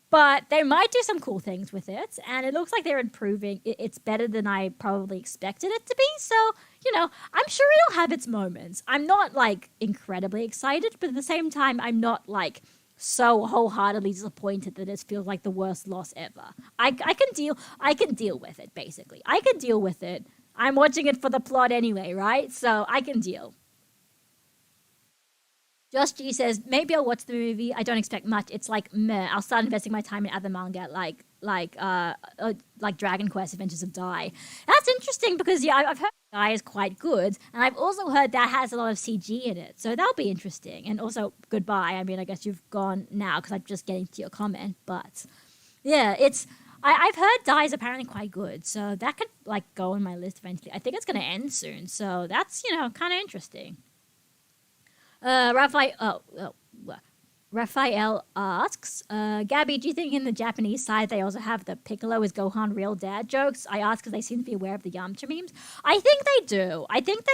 but they might do some cool things with it, and it looks like they're improving. It's better than I probably expected it to be, so, I'm sure it'll have its moments. I'm not, incredibly excited, but at the same time, I'm not, so wholeheartedly disappointed that it feels like the worst loss ever. I can deal with it, basically. I can deal with it. I'm watching it for the plot anyway, right? So I can deal. Josh G says, maybe I'll watch the movie. I don't expect much. It's like meh. I'll start investing my time in other manga like Dragon Quest Adventures of Dai. That's interesting because I've heard Dai is quite good, and I've also heard that has a lot of CG in it, so that'll be interesting. And also, goodbye. I mean, I guess you've gone now because I'm just getting to your comment, but yeah, I've heard Dai is apparently quite good, so that could go on my list eventually. I think it's going to end soon, so that's kind of interesting. Raphael asks, Gabby, do you think in the Japanese side they also have the Piccolo is Gohan real dad jokes? I ask because they seem to be aware of the Yamcha memes. I think they do. I think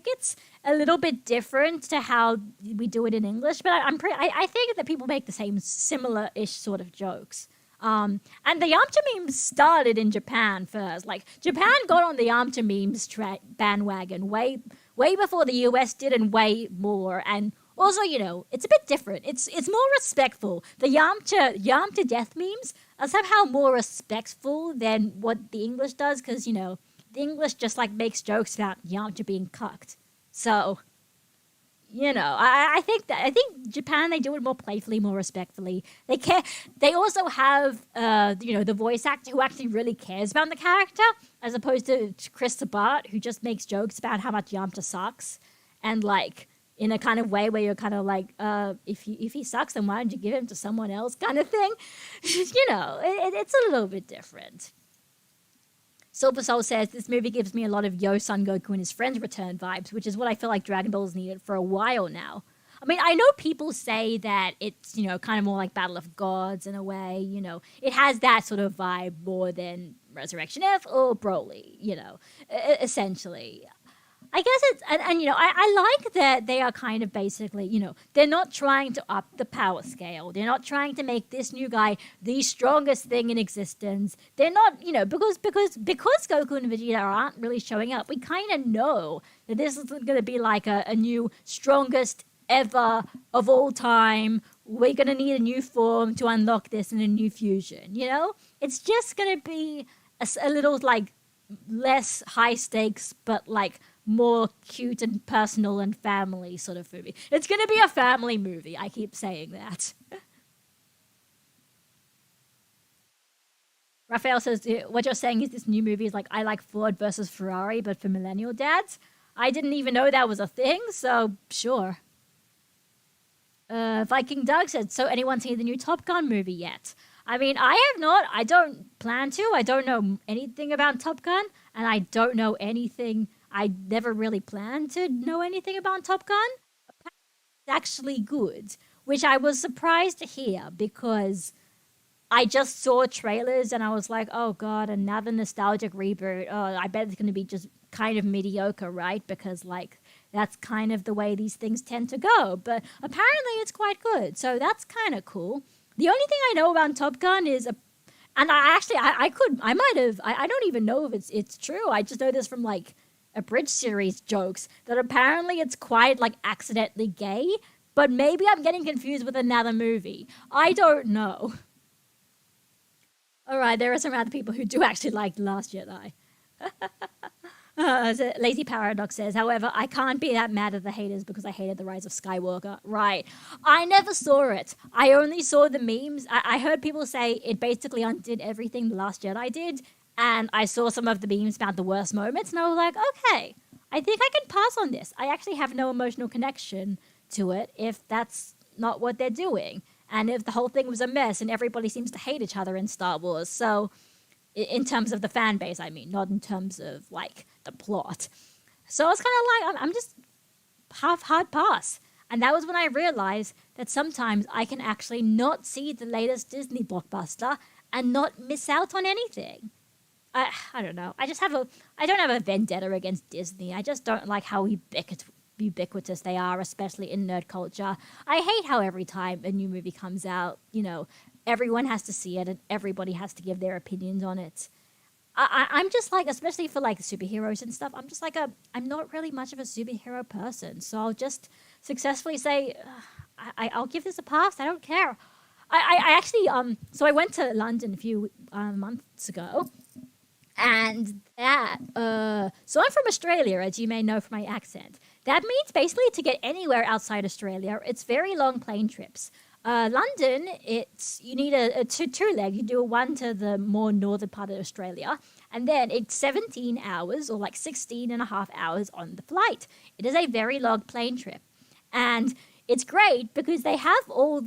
it's a little bit different to how we do it in English, but I think that people make the same similar-ish sort of jokes. And the Yamcha memes started in Japan first. Japan got on the Yamcha memes bandwagon way before the US did, and way more. And also, it's a bit different. It's more respectful. The Yamcha death memes are somehow more respectful than what the English does, because, the English just, makes jokes about Yamcha being cucked. So, I think Japan, they do it more playfully, more respectfully. They care. They also have, the voice actor who actually really cares about the character, as opposed to Chris Sabat, who just makes jokes about how much Yamcha sucks, and in a kind of way where you're kind of if he sucks, then why don't you give him to someone else, kind of thing. It's a little bit different. Silver Soul says, this movie gives me a lot of Yo Son Goku and his friends return vibes, which is what I feel like Dragon Ball's needed for a while now. I mean, I know people say that it's, kind of more like Battle of Gods in a way, It has that sort of vibe more than Resurrection F or Broly, essentially. I guess it's, and I like that they are kind of basically, they're not trying to up the power scale. They're not trying to make this new guy the strongest thing in existence. They're not, because Goku and Vegeta aren't really showing up, we kind of know that this is going to be a new strongest ever of all time. We're going to need a new form to unlock this in a new fusion, you know? It's just going to be a little, like, less high stakes, but, like, more cute and personal and family sort of movie. It's going to be a family movie. I keep saying that. Raphael says, what you're saying is this new movie is like I Like Ford versus Ferrari, but for millennial dads. I didn't even know that was a thing, so sure. Viking Doug said, so anyone seen the new Top Gun movie yet? I mean, I have not. I don't plan to. I don't know anything about Top Gun, and I don't know anything. I never really planned to know anything about Top Gun. It's actually good, which I was surprised to hear because I just saw trailers and I was like, oh god, another nostalgic reboot. Oh, I bet it's going to be just kind of mediocre, right? Because, like, that's kind of the way these things tend to go. But apparently it's quite good, so that's kind of cool. The only thing I know about Top Gun is, I don't even know if it's true. I just know this from, like, a Bridge series jokes, that apparently it's quite, like, accidentally gay, but maybe I'm getting confused with another movie. I don't know. All right, there are some other people who do actually like The Last Jedi. Lazy Paradox says, however, I can't be that mad at the haters because I hated The Rise of Skywalker. Right. I never saw it. I only saw the memes. I heard people say it basically undid everything The Last Jedi did, and I saw some of the memes about the worst moments, and I was like, okay, I think I can pass on this. I actually have no emotional connection to it if that's not what they're doing. And if the whole thing was a mess and everybody seems to hate each other in Star Wars. So, in terms of the fan base, I mean, not in terms of, like, the plot. So I was kind of like, I'm just half hard pass. And that was when I realized that sometimes I can actually not see the latest Disney blockbuster and not miss out on anything. I don't know. I don't have a vendetta against Disney. I just don't like how ubiquitous they are, especially in nerd culture. I hate how every time a new movie comes out, you know, everyone has to see it and everybody has to give their opinions on it. I'm just like, especially for like superheroes and stuff, I'm just like I'm not really much of a superhero person. So I'll just successfully say, I'll give this a pass. I don't care. I actually, so I went to London a few months ago. And that, so I'm from Australia, as you may know from my accent. That means basically to get anywhere outside Australia, it's very long plane trips. London, you need a two leg. You do one to the more northern part of Australia, and then it's 17 hours or like 16 and a half hours on the flight. It is a very long plane trip. And it's great because they have for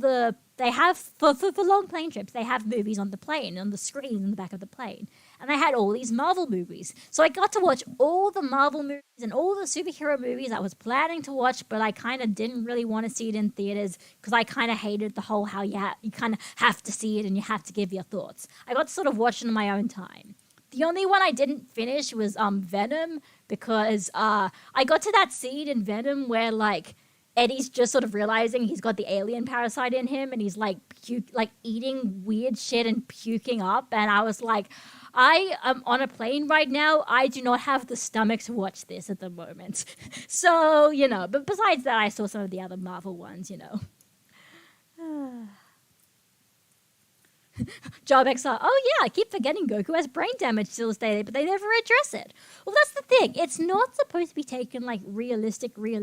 long plane trips, they have movies on the plane, on the screen in the back of the plane. And they had all these Marvel movies. So I got to watch all the Marvel movies and all the superhero movies I was planning to watch, but I kind of didn't really want to see it in theaters because I kind of hated the whole how you kind of have to see it and you have to give your thoughts. I got to sort of watch it in my own time. The only one I didn't finish was Venom because I got to that scene in Venom where, like, Eddie's just sort of realizing he's got the alien parasite in him and he's like eating weird shit and puking up. And I was like, I am on a plane right now. I do not have the stomach to watch this at the moment. So, you know, but besides that, I saw some of the other Marvel ones, you know. Job XR, oh yeah, I keep forgetting Goku has brain damage till this day, but they never address it. Well, that's the thing. It's not supposed to be taken like realistically.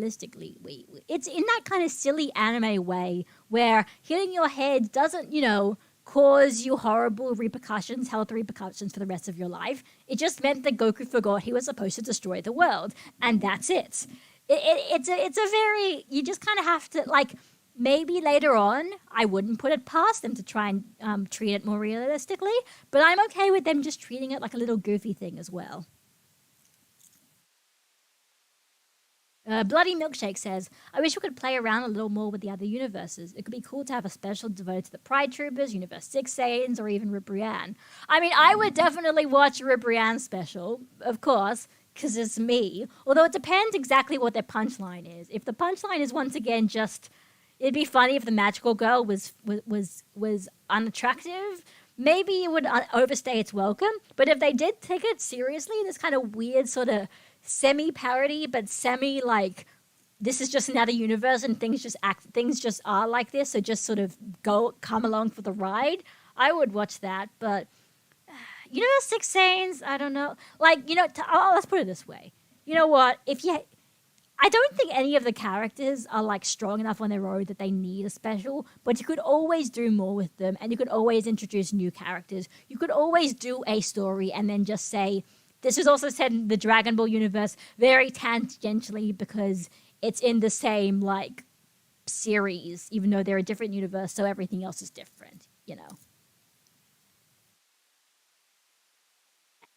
It's in that kind of silly anime way where hitting your head doesn't, you know, cause you horrible repercussions, health repercussions for the rest of your life. It just meant that Goku forgot he was supposed to destroy the world, and that's it. It's a very, you just kind of have to, like, maybe later on, I wouldn't put it past them to try and treat it more realistically, but I'm okay with them just treating it like a little goofy thing as well. Bloody Milkshake says, I wish we could play around a little more with the other universes. It could be cool to have a special devoted to the Pride Troopers, Universe 6 Saiyans, or even Ribrianne. I mean, I would definitely watch a Ribrianne special, of course, because it's me. Although it depends exactly what their punchline is. If the punchline is once again just, it'd be funny if the magical girl was unattractive, maybe it would overstay its welcome. But if they did take it seriously, this kind of weird sort of semi-parody, but semi, like, this is just another universe and things just are like this, so just sort of come along for the ride, I would watch that. But Six Saiyans, I don't know. Like, let's put it this way. You know what? I don't think any of the characters are like strong enough on their own that they need a special, but you could always do more with them, and you could always introduce new characters. You could always do a story and then just say, this is also set in the Dragon Ball universe very tangentially because it's in the same like series, even though they're a different universe, so everything else is different,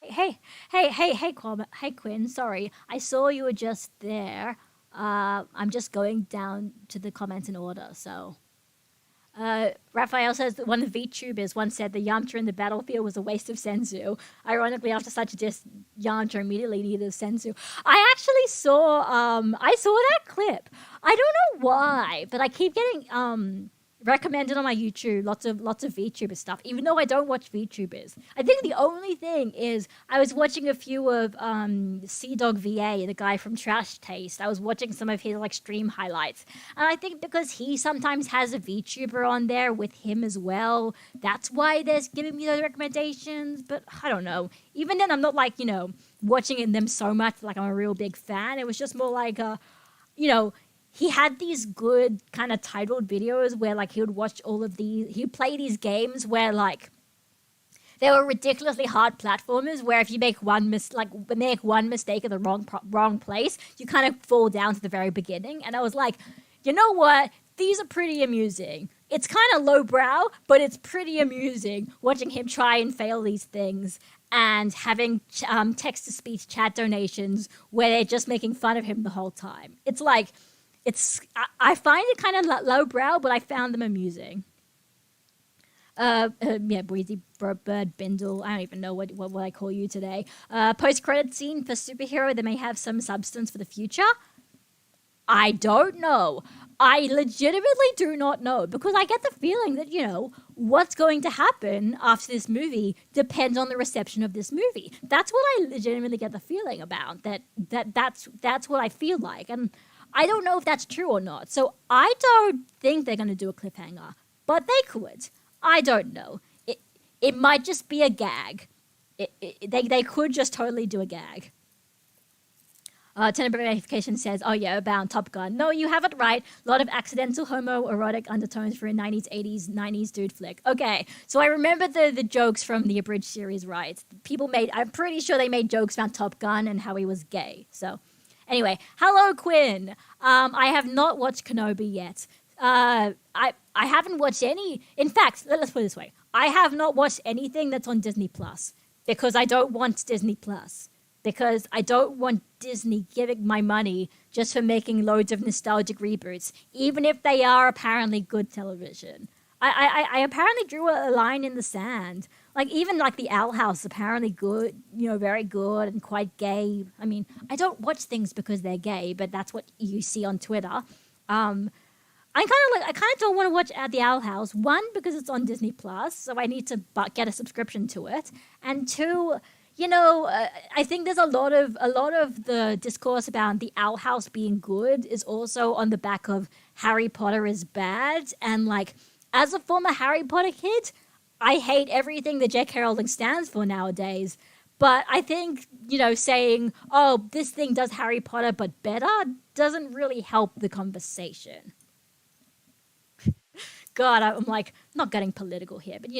Hey, Quinn. Sorry, I saw you were just there. I'm just going down to the comments in order. So, Raphael says that one of the VTubers once said the Yamcha in the battlefield was a waste of senzu. Ironically, after such a diss, Yamcha immediately needed senzu. I actually saw that clip. I don't know why, but I keep getting recommended on my YouTube lots of VTuber stuff, even though I don't watch VTubers. I think the only thing is I was watching a few of Sea Dog VA, the guy from Trash Taste. I was watching some of his like stream highlights, and I think because he sometimes has a VTuber on there with him as well, that's why they're giving me those recommendations. But I don't know. Even then, I'm not like watching them so much like I'm a real big fan. It was just more like he had these good kind of titled videos where like he would watch all of these, he'd play these games where like they were ridiculously hard platformers where if you make one mistake in the wrong place, you kind of fall down to the very beginning. And I was like, you know what? These are pretty amusing. It's kind of lowbrow, but it's pretty amusing watching him try and fail these things and having text-to-speech chat donations where they're just making fun of him the whole time. It's like, I find it kind of lowbrow, but I found them amusing. Breezy Bird Bindle. I don't even know what I call you today. Post-credit scene for superhero that may have some substance for the future. I don't know. I legitimately do not know because I get the feeling that, what's going to happen after this movie depends on the reception of this movie. That's what I legitimately get the feeling about. That's what I feel like. And I don't know if that's true or not. So I don't think they're going to do a cliffhanger, but they could. I don't know. It might just be a gag. They could just totally do a gag. Tenor Verification says, oh yeah, about Top Gun. No, you have it right. A lot of accidental homoerotic undertones for a 90s, 80s, 90s dude flick. Okay, so I remember the jokes from the Abridged series, right? I'm pretty sure they made jokes about Top Gun and how he was gay, so... Anyway, hello, Quinn. I have not watched Kenobi yet. I haven't watched any. In fact, let's put it this way. I have not watched anything that's on Disney Plus because I don't want Disney Plus. Because I don't want Disney giving my money just for making loads of nostalgic reboots, even if they are apparently good television. I apparently drew a line in the sand. Like, even like the Owl House, apparently good, very good and quite gay. I mean, I don't watch things because they're gay, but that's what you see on Twitter. I kind of don't want to watch the Owl House. One, because it's on Disney Plus, so I need to get a subscription to it. And two, I think there's a lot of the discourse about the Owl House being good is also on the back of Harry Potter is bad. And like, as a former Harry Potter kid, I hate everything that J.K. Rowling stands for nowadays. But I think, saying, oh, this thing does Harry Potter but better doesn't really help the conversation. God, I'm like, not getting political here, but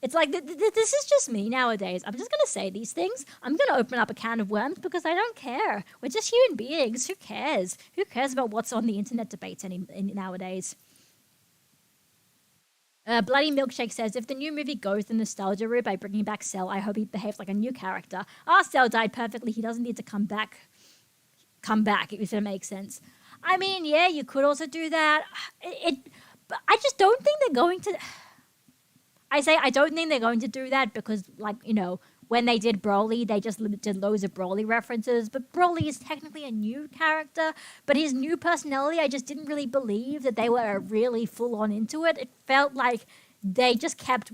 it's like, this is just me nowadays. I'm just going to say these things. I'm going to open up a can of worms because I don't care. We're just human beings. Who cares? Who cares about what's on the internet debates nowadays? Bloody Milkshake says, if the new movie goes the nostalgia route by bringing back Cell, I hope he behaves like a new character. Cell died perfectly. He doesn't need to come back. If it makes sense. I mean, yeah, you could also do that. But I just don't think they're going to... I don't think they're going to do that because, when they did Broly, they just did loads of Broly references. But Broly is technically a new character. But his new personality, I just didn't really believe that they were really full-on into it. It felt like they just kept,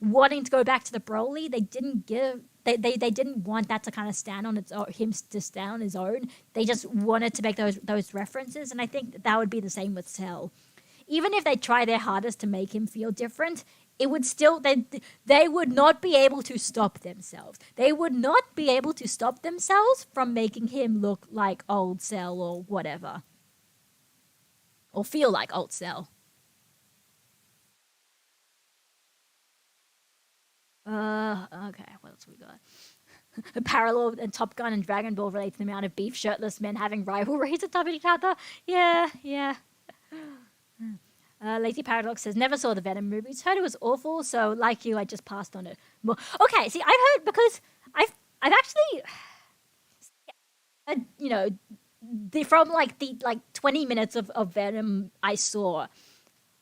wanting to go back to the Broly. They didn't give... They didn't want that to kind of stand on its own, him to stand on his own. They just wanted to make those references, and I think that would be the same with Cell. Even if they try their hardest to make him feel different, it would still they would not be able to stop themselves. They would not be able to stop themselves from making him look like old Cell or whatever, or feel like old Cell. Okay, what else we got? A parallel and Top Gun and Dragon Ball relate to the amount of beef shirtless men having rivalries atop each other. Yeah, yeah. Lazy Paradox says, never saw the Venom movies. Heard it was awful, so like you, I just passed on it. More. Okay, see, I've heard, because I've actually, you know, from the 20 minutes of Venom I saw,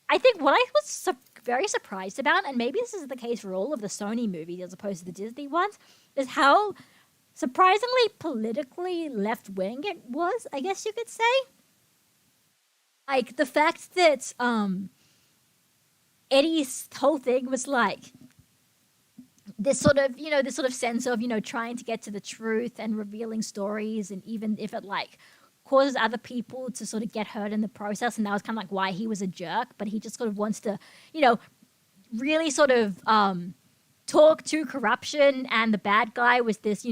I think what I was very surprised about, and maybe this is the case for all of the Sony movies as opposed to the Disney ones, is how surprisingly politically left-wing it was, I guess you could say. Like, the fact that Eddie's whole thing was like this sort of sense of, trying to get to the truth and revealing stories, and even if it causes other people to sort of get hurt in the process, and that was kind of why he was a jerk, but he just sort of wants to, really sort of talk to corruption, and the bad guy was this,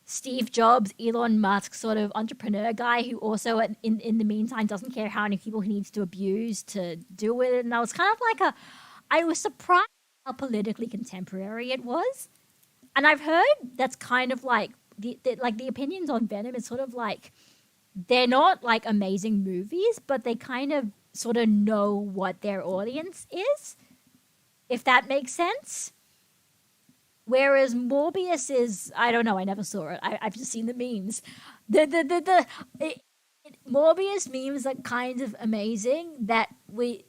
Steve Jobs, Elon Musk sort of entrepreneur guy who also in the meantime doesn't care how many people he needs to abuse to do it. And I was kind of I was surprised how politically contemporary it was. And I've heard that's kind of the opinions on Venom is sort of they're not amazing movies, but they kind of sort of know what their audience is, if that makes sense. Whereas Morbius is, I don't know, I never saw it. I've just seen the memes. Morbius memes are kind of amazing that we,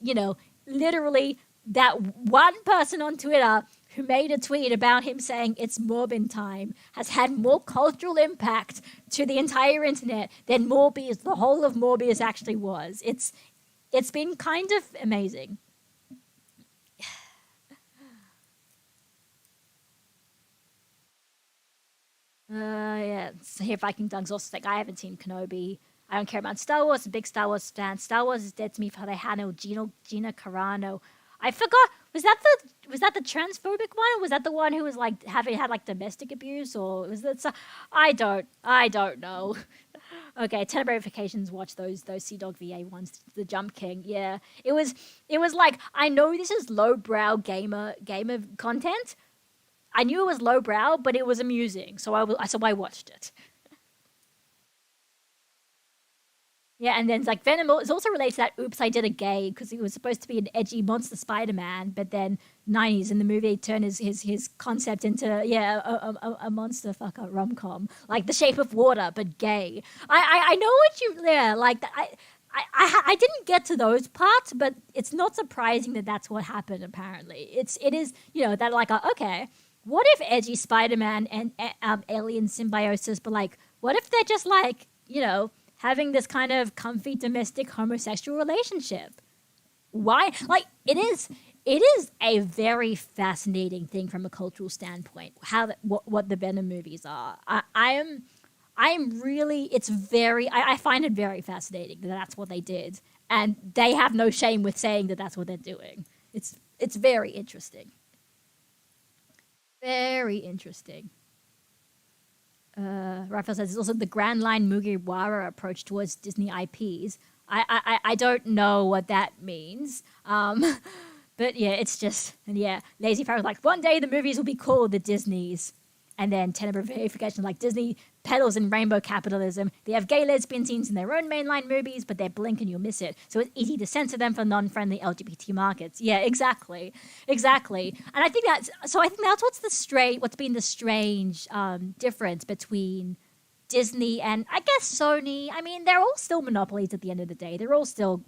literally that one person on Twitter who made a tweet about him saying it's Morbin time has had more cultural impact to the entire internet than Morbius, the whole of Morbius actually was. It's been kind of amazing. Yeah, so here Viking Doug's also I haven't seen Kenobi. I don't care about Star Wars. A big Star Wars fan. Star Wars is dead to me for how they handled Gina Carano. I forgot. Was that the transphobic one, or was that the one who was had domestic abuse, or was that? I don't know. Okay, Telebrarifications watch those Sea Dog VA ones, the Jump King. Yeah, it was I know this is lowbrow gamer content. I knew it was lowbrow, but it was amusing, so I watched it. Yeah, and then Venom is also related to that "Oops, I Did a Gay" because he was supposed to be an edgy monster Spider-Man, but then 90s in the movie turned his concept into a monster fucker rom-com, like The Shape of Water, but gay. I know what you I didn't get to those parts, but it's not surprising that that's what happened. Apparently, it is that okay. What if edgy Spider-Man and alien symbiosis, but what if they're just having this kind of comfy domestic homosexual relationship? Why? It is a very fascinating thing from a cultural standpoint, what the Venom movies are. I find it very fascinating that that's what they did, and they have no shame with saying that that's what they're doing. It's very interesting. Very interesting. Raphael says it's also the Grand Line Mugiwara approach towards Disney IPs. I don't know what that means. But yeah, it's just, and yeah, Lazy Farrell's one day the movies will be called the Disneys. And then Tenebrae Verification, Disney peddles in rainbow capitalism. They have gay lesbian scenes in their own mainline movies, but they're blink and you'll miss it. So it's easy to censor them for non-friendly LGBT markets. Yeah, exactly. And I think that's what's been the strange difference between Disney and I guess Sony. I mean, they're all still monopolies at the end of the day. They're all still,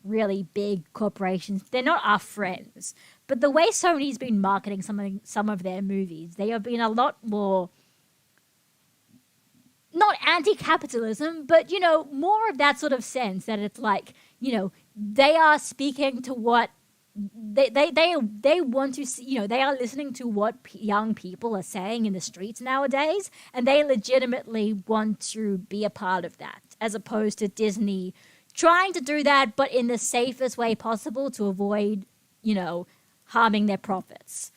really big corporations. They're not our friends. But the way Sony's been marketing some of their movies, they have been a lot more, not anti-capitalism, but, more of that sort of sense that it's they are speaking to what they want to see, they are listening to what young people are saying in the streets nowadays, and they legitimately want to be a part of that, as opposed to Disney trying to do that but in the safest way possible to avoid, harming their profits.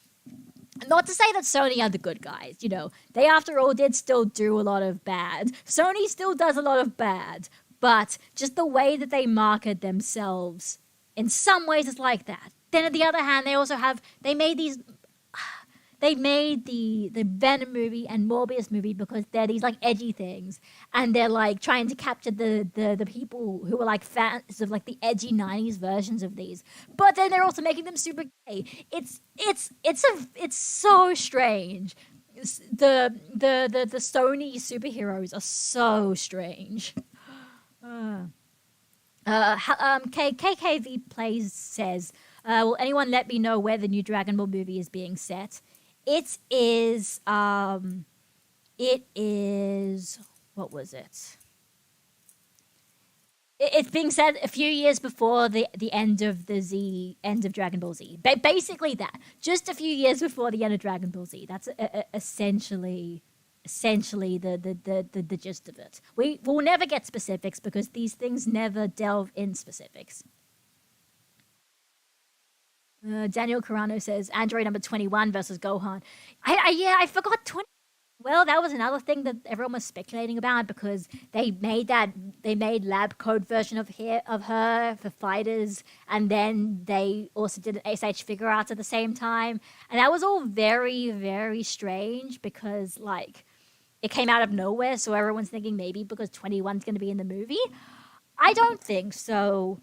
Not to say that Sony are the good guys, they after all did still do a lot of bad. Sony still does a lot of bad, but just the way that they market themselves in some ways it's like that. Then on the other hand, they made the Venom movie and Morbius movie because they're these like edgy things, and they're like trying to capture the people who are like fans of like the edgy 90s versions of these. But then they're also making them super gay. It's so strange. The Sony superheroes are so strange. KKV Plays says, will anyone let me know where the new Dragon Ball movie is being set? It is, what was it? It's being set a few years before the end of Dragon Ball Z. Basically that. Just a few years before the end of Dragon Ball Z. That's essentially the gist of it. We'll never get specifics because these things never delve in specifics. Daniel Carano says Android number 21 versus Gohan. I forgot 20. Well, that was another thing that everyone was speculating about because they made lab code version of her for fighters, and then they also did an SH figure arts at the same time, and that was all very, very strange because like it came out of nowhere, so everyone's thinking maybe because 21's going to be in the movie. I don't think so.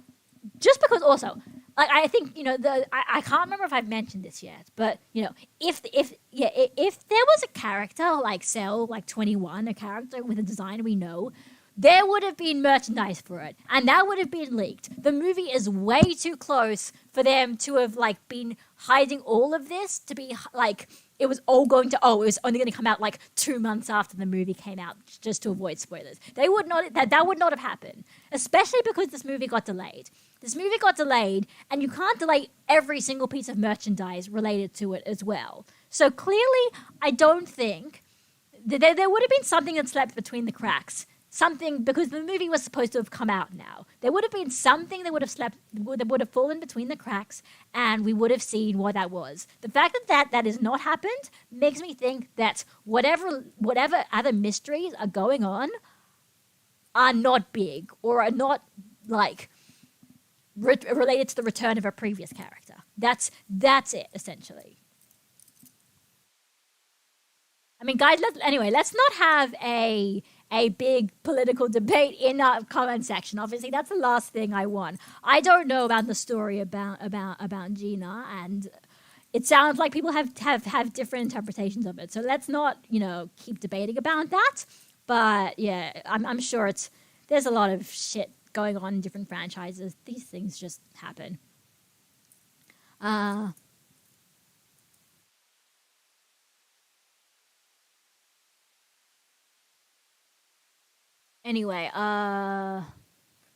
Just because also, like, I think, I can't remember if I've mentioned this yet, but, if there was a character like Cell, like 21, a character with a design we know, there would have been merchandise for it, and that would have been leaked. The movie is way too close for them to have, like, been hiding all of this to be, like, it was only going to come out, like, 2 months after the movie came out, just to avoid spoilers. That would not have happened, especially because this movie got delayed. This movie got delayed, and you can't delay every single piece of merchandise related to it as well. So clearly, I don't think there would have been something that slept between the cracks. Something, because the movie was supposed to have come out now. There would have been something that would have fallen between the cracks, and we would have seen what that was. The fact that has not happened makes me think that whatever other mysteries are going on are not big or are not, like, related to the return of a previous character. That's it, essentially. I mean, guys, let's not have a big political debate in our comment section. Obviously, that's the last thing I want. I don't know about the story about Gina, and it sounds like people have different interpretations of it. So let's not, keep debating about that. But yeah, I'm sure there's a lot of shit going on in different franchises. These things just happen. Anyway,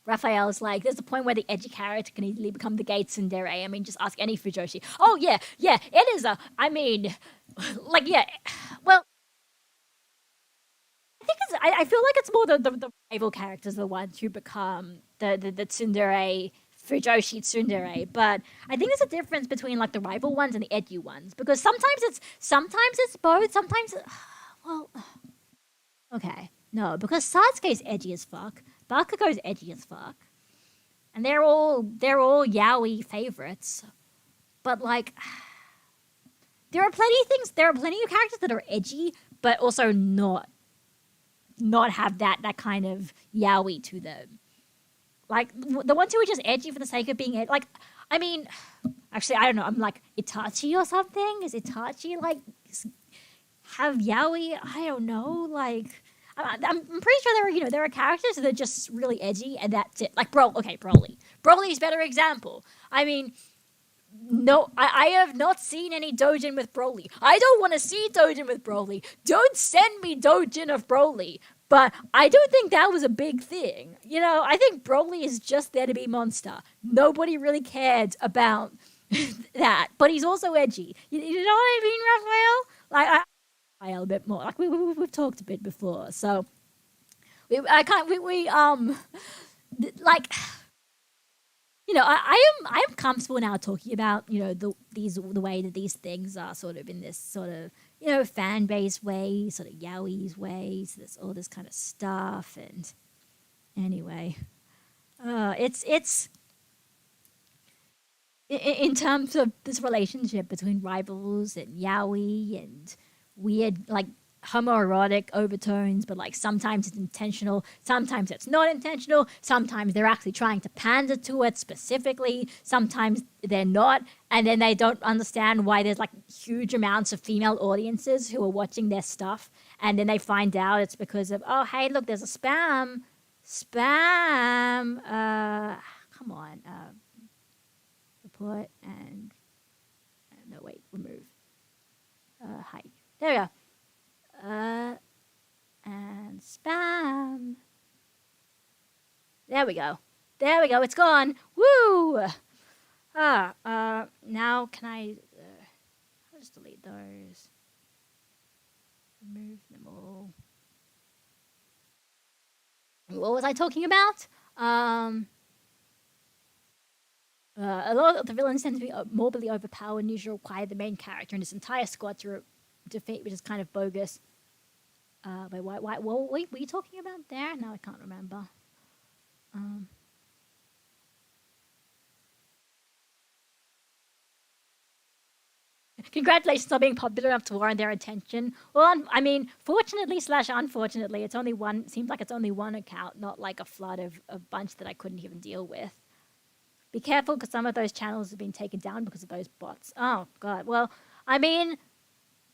Raphael's like, there's a point where the edgy character can easily become the gay tsundere. I mean, just ask any Fujoshi. Oh, yeah, it is well, I feel like it's more the rival characters, the ones who become the tsundere, Fujoshi tsundere, but I think there's a difference between, like, the rival ones and the edgy ones, because sometimes it's both, okay. No, because Sasuke's edgy as fuck. Bakugo's edgy as fuck. And they're all yaoi favorites. But, like, there are plenty of characters that are edgy, but also not have that kind of yaoi to them. Like, the ones who are just edgy for the sake of being edgy, like, I mean, actually, I don't know, I'm like, Itachi or something? Is Itachi, like, have yaoi? I don't know, like, I'm pretty sure there are characters that are just really edgy, and that's it. Like, Broly. Broly's a better example. I mean, no, I have not seen any doujin with Broly. I don't want to see doujin with Broly. Don't send me doujin of Broly. But I don't think that was a big thing. I think Broly is just there to be monster. Nobody really cared about that, but he's also edgy. You know what I mean, Raphael? Like, Raphael a bit more. Like we've talked a bit before, so like, I am comfortable now talking about the way that these things are sort of in this sort of fan base way, sort of yaoi's way, so there's all this kind of stuff. And anyway, it's in terms of this relationship between rivals and yaoi and weird like homoerotic overtones, but like sometimes it's intentional, sometimes it's not intentional, sometimes they're actually trying to pander to it specifically, sometimes they're not, and then they don't understand why there's like huge amounts of female audiences who are watching their stuff, and then they find out it's because of, oh hey look, there's a spam, come on, report and no wait, remove, hide, there we go. And spam. There we go. It's gone. Woo! Now can I'll just delete those. Remove them all. What was I talking about? A lot of the villains tend to be morbidly overpowered and usually require the main character and his entire squad to defeat, which is kind of bogus. Wait, what were you talking about there? Now I can't remember. Congratulations on being popular enough to warrant their attention. Well, I mean, fortunately / unfortunately, it's only one. Seems like it's only one account, not like a flood of a bunch that I couldn't even deal with. Be careful, because some of those channels have been taken down because of those bots. Oh god. Well, I mean,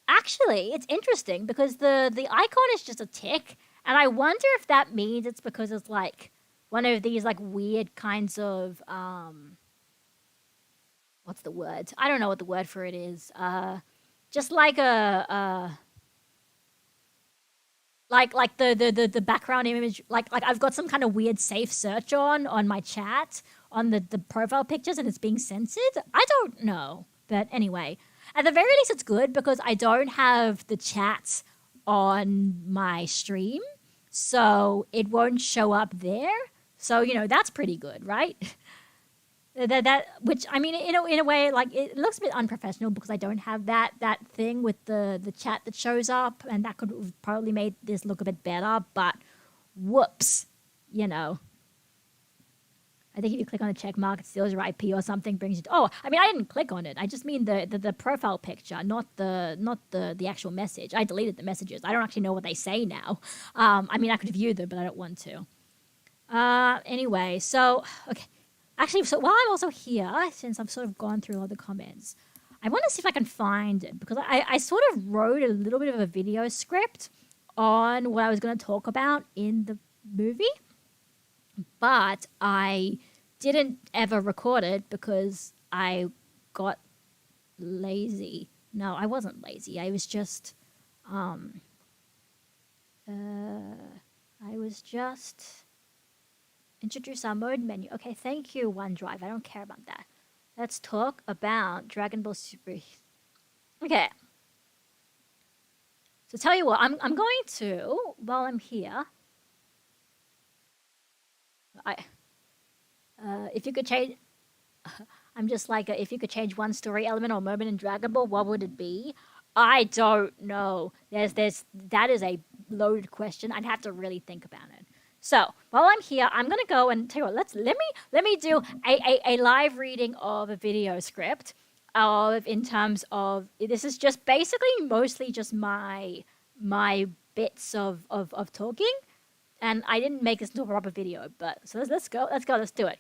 actually, it's interesting because the icon is just a tick, and I wonder if that means it's because it's like one of these like weird kinds of what's the word? I don't know what the word for it is. Just like like the background image, like I've got some kind of weird safe search on my chat on the profile pictures, and it's being censored. I don't know, but anyway. At the very least, it's good because I don't have the chats on my stream, so it won't show up there. So, that's pretty good, right? Which, I mean, in a way, like, it looks a bit unprofessional because I don't have that thing with the chat that shows up, and that could have probably made this look a bit better, but whoops, I think if you click on the check mark, it steals your IP or something, brings you to, I mean, I didn't click on it. I just mean the profile picture, not the actual message. I deleted the messages. I don't actually know what they say now. I mean, I could view them, but I don't want to. Anyway, so, okay. Actually, so while I'm also here, since I've sort of gone through all the comments, I want to see if I can find it, because I sort of wrote a little bit of a video script on what I was going to talk about in the movie. But I didn't ever record it because I got lazy. No, I wasn't lazy. I was just, introduce our mode menu. Okay, thank you, OneDrive. I don't care about that. Let's talk about Dragon Ball Super. Okay. So tell you what, I'm going to, while I'm here, if you could change, I'm just like, if you could change one story element or moment in Dragon Ball, what would it be? I don't know. That is a loaded question. I'd have to really think about it. So while I'm here, I'm gonna go and tell you what. Let me do a live reading of a video script in terms of, this is just basically mostly just my bits of talking. And I didn't make this into a proper video, but so let's go, let's do it.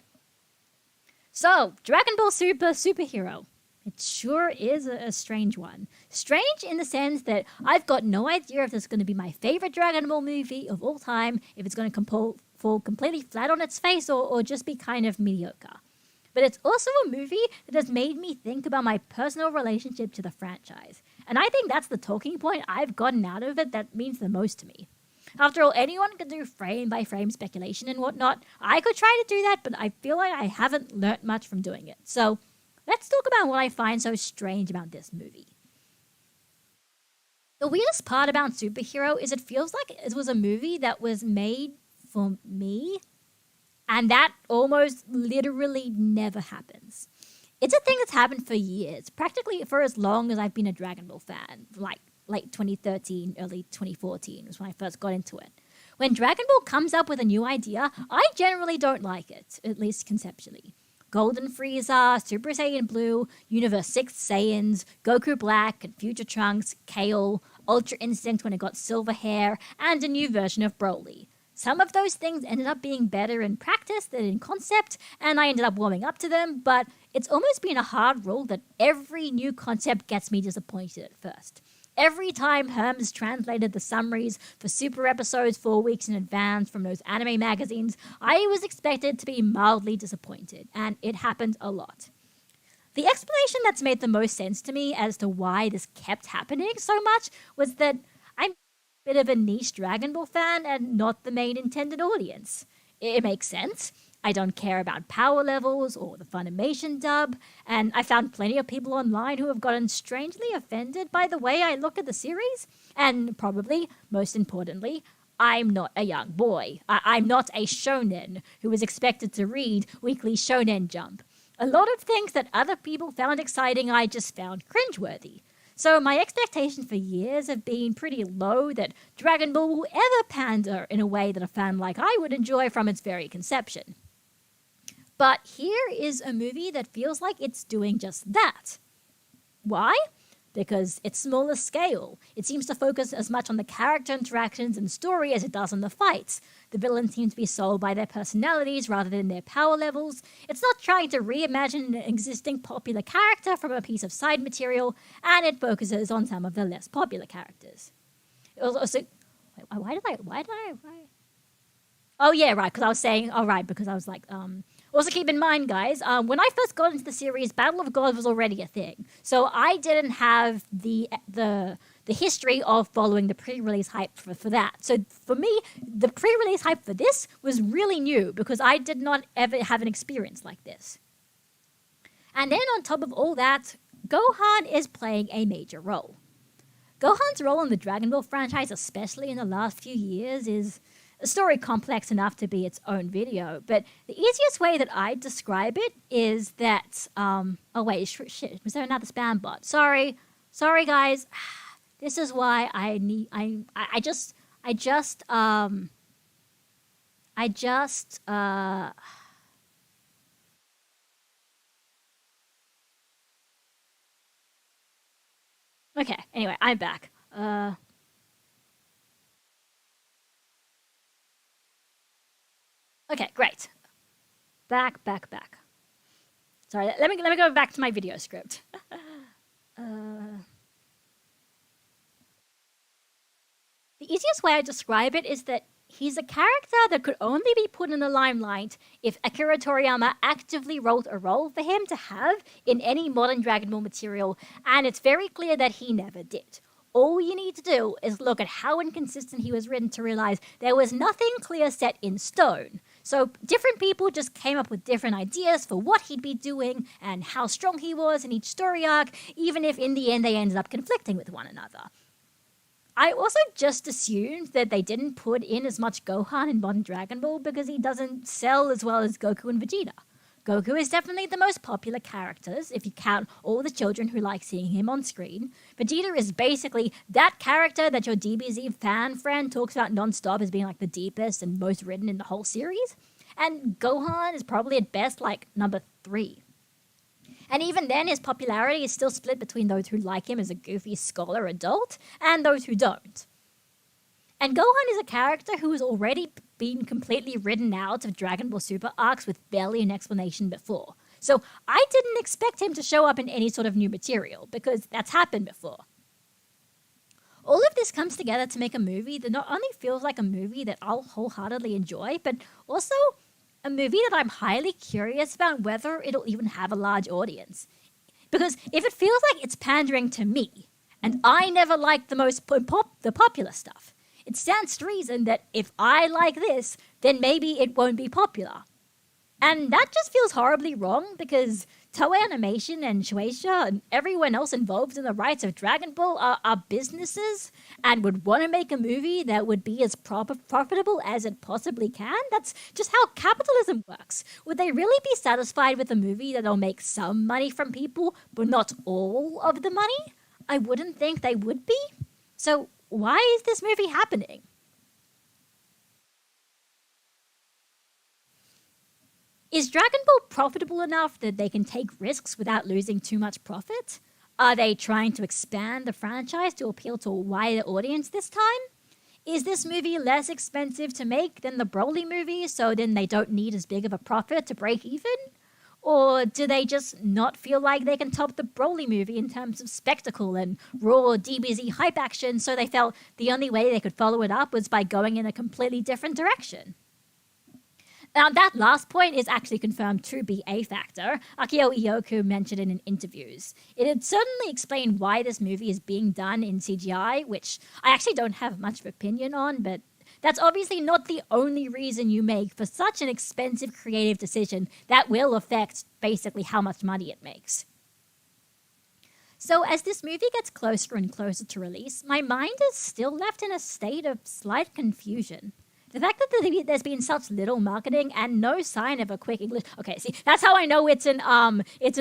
So, Dragon Ball Super superhero. It sure is a strange one. Strange in the sense that I've got no idea if this is going to be my favorite Dragon Ball movie of all time, if it's going to fall completely flat on its face, or just be kind of mediocre. But it's also a movie that has made me think about my personal relationship to the franchise. And I think that's the talking point I've gotten out of it that means the most to me. After all, anyone can do frame-by-frame speculation and whatnot. I could try to do that, but I feel like I haven't learnt much from doing it. So, let's talk about what I find so strange about this movie. The weirdest part about Superhero is it feels like it was a movie that was made for me, and that almost literally never happens. It's a thing that's happened for years, practically for as long as I've been a Dragon Ball fan, like late 2013, early 2014 was when I first got into it. When Dragon Ball comes up with a new idea, I generally don't like it, at least conceptually. Golden Frieza, Super Saiyan Blue, Universe 6 Saiyans, Goku Black and Future Trunks, Kale, Ultra Instinct when it got silver hair, and a new version of Broly. Some of those things ended up being better in practice than in concept, and I ended up warming up to them, but it's almost been a hard rule that every new concept gets me disappointed at first. Every time Herms translated the summaries for super episodes 4 weeks in advance from those anime magazines, I was expected to be mildly disappointed, and it happened a lot. The explanation that's made the most sense to me as to why this kept happening so much was that I'm a bit of a niche Dragon Ball fan and not the main intended audience. It makes sense. I don't care about power levels or the Funimation dub, and I found plenty of people online who have gotten strangely offended by the way I look at the series, and probably, most importantly, I'm not a young boy. I'm not a shonen who is expected to read Weekly Shonen Jump. A lot of things that other people found exciting I just found cringeworthy. So my expectations for years have been pretty low that Dragon Ball will ever pander in a way that a fan like I would enjoy from its very conception. But here is a movie that feels like it's doing just that. Why? Because it's smaller scale. It seems to focus as much on the character interactions and story as it does on the fights. The villains seem to be sold by their personalities rather than their power levels. It's not trying to reimagine an existing popular character from a piece of side material, and it focuses on some of the less popular characters. It was also... Why? Oh yeah, right, because I was saying... Oh right, because I was like... Also keep in mind, guys, when I first got into the series, Battle of Gods was already a thing. So I didn't have the history of following the pre-release hype for that. So for me, the pre-release hype for this was really new because I did not ever have an experience like this. And then on top of all that, Gohan is playing a major role. Gohan's role in the Dragon Ball franchise, especially in the last few years, is a story complex enough to be its own video, but the easiest way that I describe it is that, oh wait, shit, was there another Spambot? Sorry guys, this is why okay, anyway, I'm back. Okay, great. Back. Sorry, let me go back to my video script. The easiest way I describe it is that he's a character that could only be put in the limelight if Akira Toriyama actively wrote a role for him to have in any modern Dragon Ball material, and it's very clear that he never did. All you need to do is look at how inconsistent he was written to realize there was nothing clear set in stone. So different people just came up with different ideas for what he'd be doing and how strong he was in each story arc, even if in the end they ended up conflicting with one another. I also just assumed that they didn't put in as much Gohan in modern Dragon Ball because he doesn't sell as well as Goku and Vegeta. Goku is definitely the most popular characters, if you count all the children who like seeing him on screen. Vegeta is basically that character that your DBZ fan friend talks about non-stop as being like the deepest and most written in the whole series. And Gohan is probably at best like number 3. And even then, his popularity is still split between those who like him as a goofy scholar adult and those who don't. And Gohan is a character who has already been completely written out of Dragon Ball Super arcs with barely an explanation before. So I didn't expect him to show up in any sort of new material, because that's happened before. All of this comes together to make a movie that not only feels like a movie that I'll wholeheartedly enjoy, but also a movie that I'm highly curious about whether it'll even have a large audience. Because if it feels like it's pandering to me, and I never liked the popular stuff, it stands to reason that if I like this, then maybe it won't be popular. And that just feels horribly wrong, because Toei Animation and Shueisha and everyone else involved in the rights of Dragon Ball are businesses and would want to make a movie that would be as profitable as it possibly can. That's just how capitalism works. Would they really be satisfied with a movie that'll make some money from people, but not all of the money? I wouldn't think they would be. So why is this movie happening? Is Dragon Ball profitable enough that they can take risks without losing too much profit? Are they trying to expand the franchise to appeal to a wider audience this time? Is this movie less expensive to make than the Broly movie, so then they don't need as big of a profit to break even? Or do they just not feel like they can top the Broly movie in terms of spectacle and raw DBZ hype action, so they felt the only way they could follow it up was by going in a completely different direction? Now, that last point is actually confirmed to be a factor. Akio Ioku mentioned it in interviews. It had certainly explained why this movie is being done in CGI, which I actually don't have much of an opinion on, but that's obviously not the only reason you make for such an expensive creative decision that will affect basically how much money it makes. So as this movie gets closer and closer to release, my mind is still left in a state of slight confusion. The fact that there's been such little marketing and no sign of a quick English... Okay, see, that's how I know it's an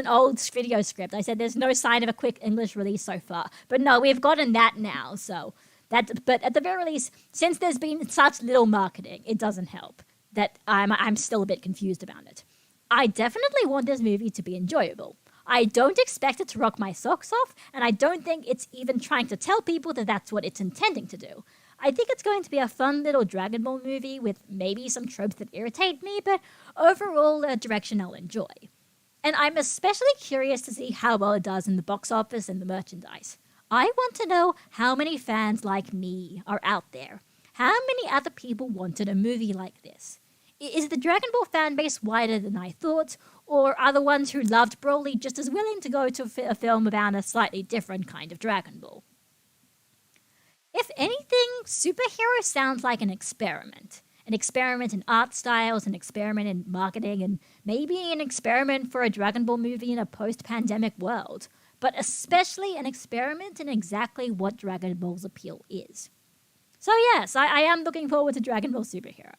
old video script. I said there's no sign of a quick English release so far. But no, we've gotten that now, so... But at the very least, since there's been such little marketing, it doesn't help that I'm still a bit confused about it. I definitely want this movie to be enjoyable. I don't expect it to rock my socks off, and I don't think it's even trying to tell people that that's what it's intending to do. I think it's going to be a fun little Dragon Ball movie with maybe some tropes that irritate me, but overall a direction I'll enjoy. And I'm especially curious to see how well it does in the box office and the merchandise. I want to know how many fans like me are out there. How many other people wanted a movie like this? Is the Dragon Ball fan base wider than I thought, or are the ones who loved Broly just as willing to go to a film about a slightly different kind of Dragon Ball? If anything, superhero sounds like an experiment. An experiment in art styles, an experiment in marketing, and maybe an experiment for a Dragon Ball movie in a post-pandemic world. But especially an experiment in exactly what Dragon Ball's appeal is. So yes, I am looking forward to Dragon Ball Superhero.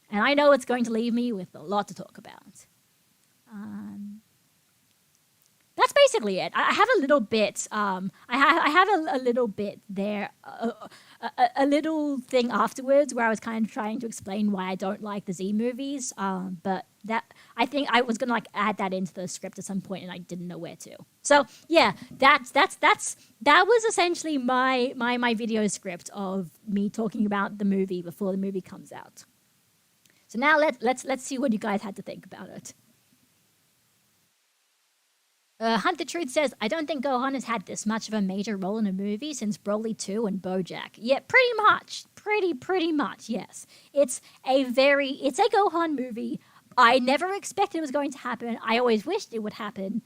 And I know it's going to leave me with a lot to talk about. That's basically it. I have a little bit. I have a little bit there, a little thing afterwards where I was kind of trying to explain why I don't like the Z movies. But that I think I was gonna add that into the script at some point, and I didn't know where to. So yeah, that was essentially my video script of me talking about the movie before the movie comes out. So now let's see what you guys had to think about it. Hunt the Truth says, I don't think Gohan has had this much of a major role in a movie since Broly 2 and BoJack. Yeah, pretty much. Pretty much, yes. It's a Gohan movie. I never expected it was going to happen. I always wished it would happen.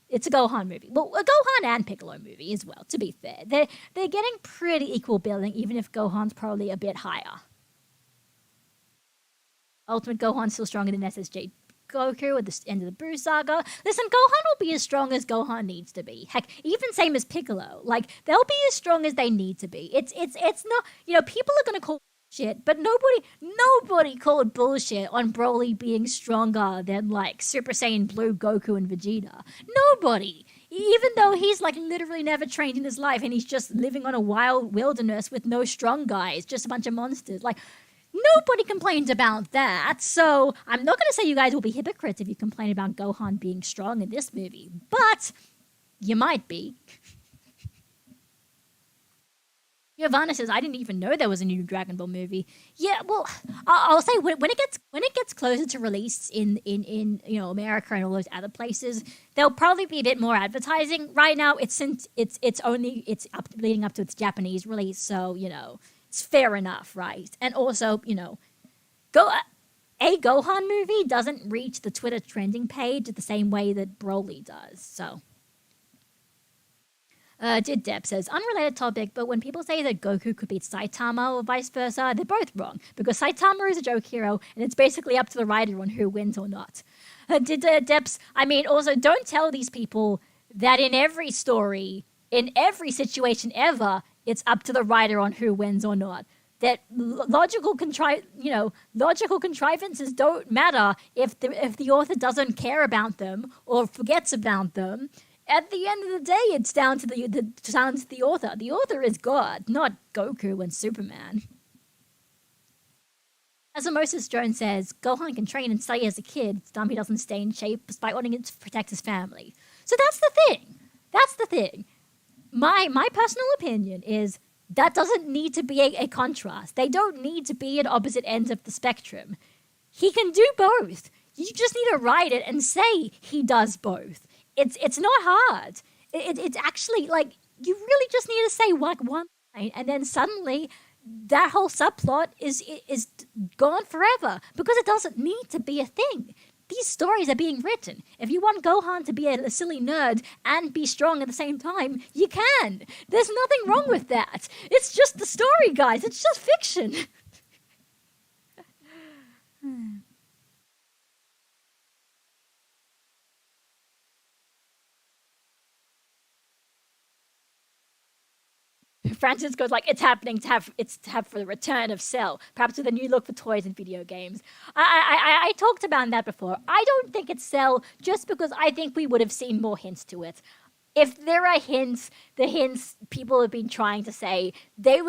It's a Gohan movie. Well, a Gohan and Piccolo movie as well, to be fair. They're getting pretty equal billing, even if Gohan's probably a bit higher. Ultimate Gohan's still stronger than SSJ Goku at the end of the Buu saga. Listen, Gohan will be as strong as Gohan needs to be. Heck, even same as Piccolo. They'll be as strong as they need to be. It's not, people are gonna call shit, but nobody called bullshit on Broly being stronger than Super Saiyan Blue Goku and Vegeta. Nobody. Even though he's literally never trained in his life and he's just living on a wild wilderness with no strong guys, just a bunch of monsters. Nobody complained about that, so I'm not going to say you guys will be hypocrites if you complain about Gohan being strong in this movie, but you might be. Giovanna says, I didn't even know there was a new Dragon Ball movie. Yeah, well, I'll say when it gets closer to release in America and all those other places, there'll probably be a bit more advertising. Right now, it's leading up to its Japanese release, so it's fair enough, right? And also, a Gohan movie doesn't reach the Twitter trending page the same way that Broly does, so. Did Deb says, unrelated topic, but when people say that Goku could beat Saitama or vice versa, they're both wrong, because Saitama is a joke hero, and it's basically up to the writer on who wins or not. Depths. I mean, also, don't tell these people that in every story, in every situation ever, it's up to the writer on who wins or not. That logical contrivances don't matter if the author doesn't care about them or forgets about them. At the end of the day, it's down to the author. The author is God, not Goku and Superman. As Moses Jones says, Gohan can train and study as a kid. It's dumb he doesn't stay in shape despite wanting to protect his family. So that's the thing. That's the thing. My personal opinion is that doesn't need to be a contrast. They don't need to be at opposite ends of the spectrum. He can do both. You just need to write it and say he does both. It's not hard. It's actually like you really just need to say like one line, and then suddenly that whole subplot is gone forever because it doesn't need to be a thing. These stories are being written. If you want Gohan to be a silly nerd and be strong at the same time, you can. There's nothing wrong with that. It's just the story, guys. It's just fiction. Francis goes like, it's happening to have for the return of Cell, perhaps with a new look for toys and video games. I talked about that before. I don't think it's Cell just because I think we would have seen more hints to it. If there are hints, the hints people have been trying to say, they're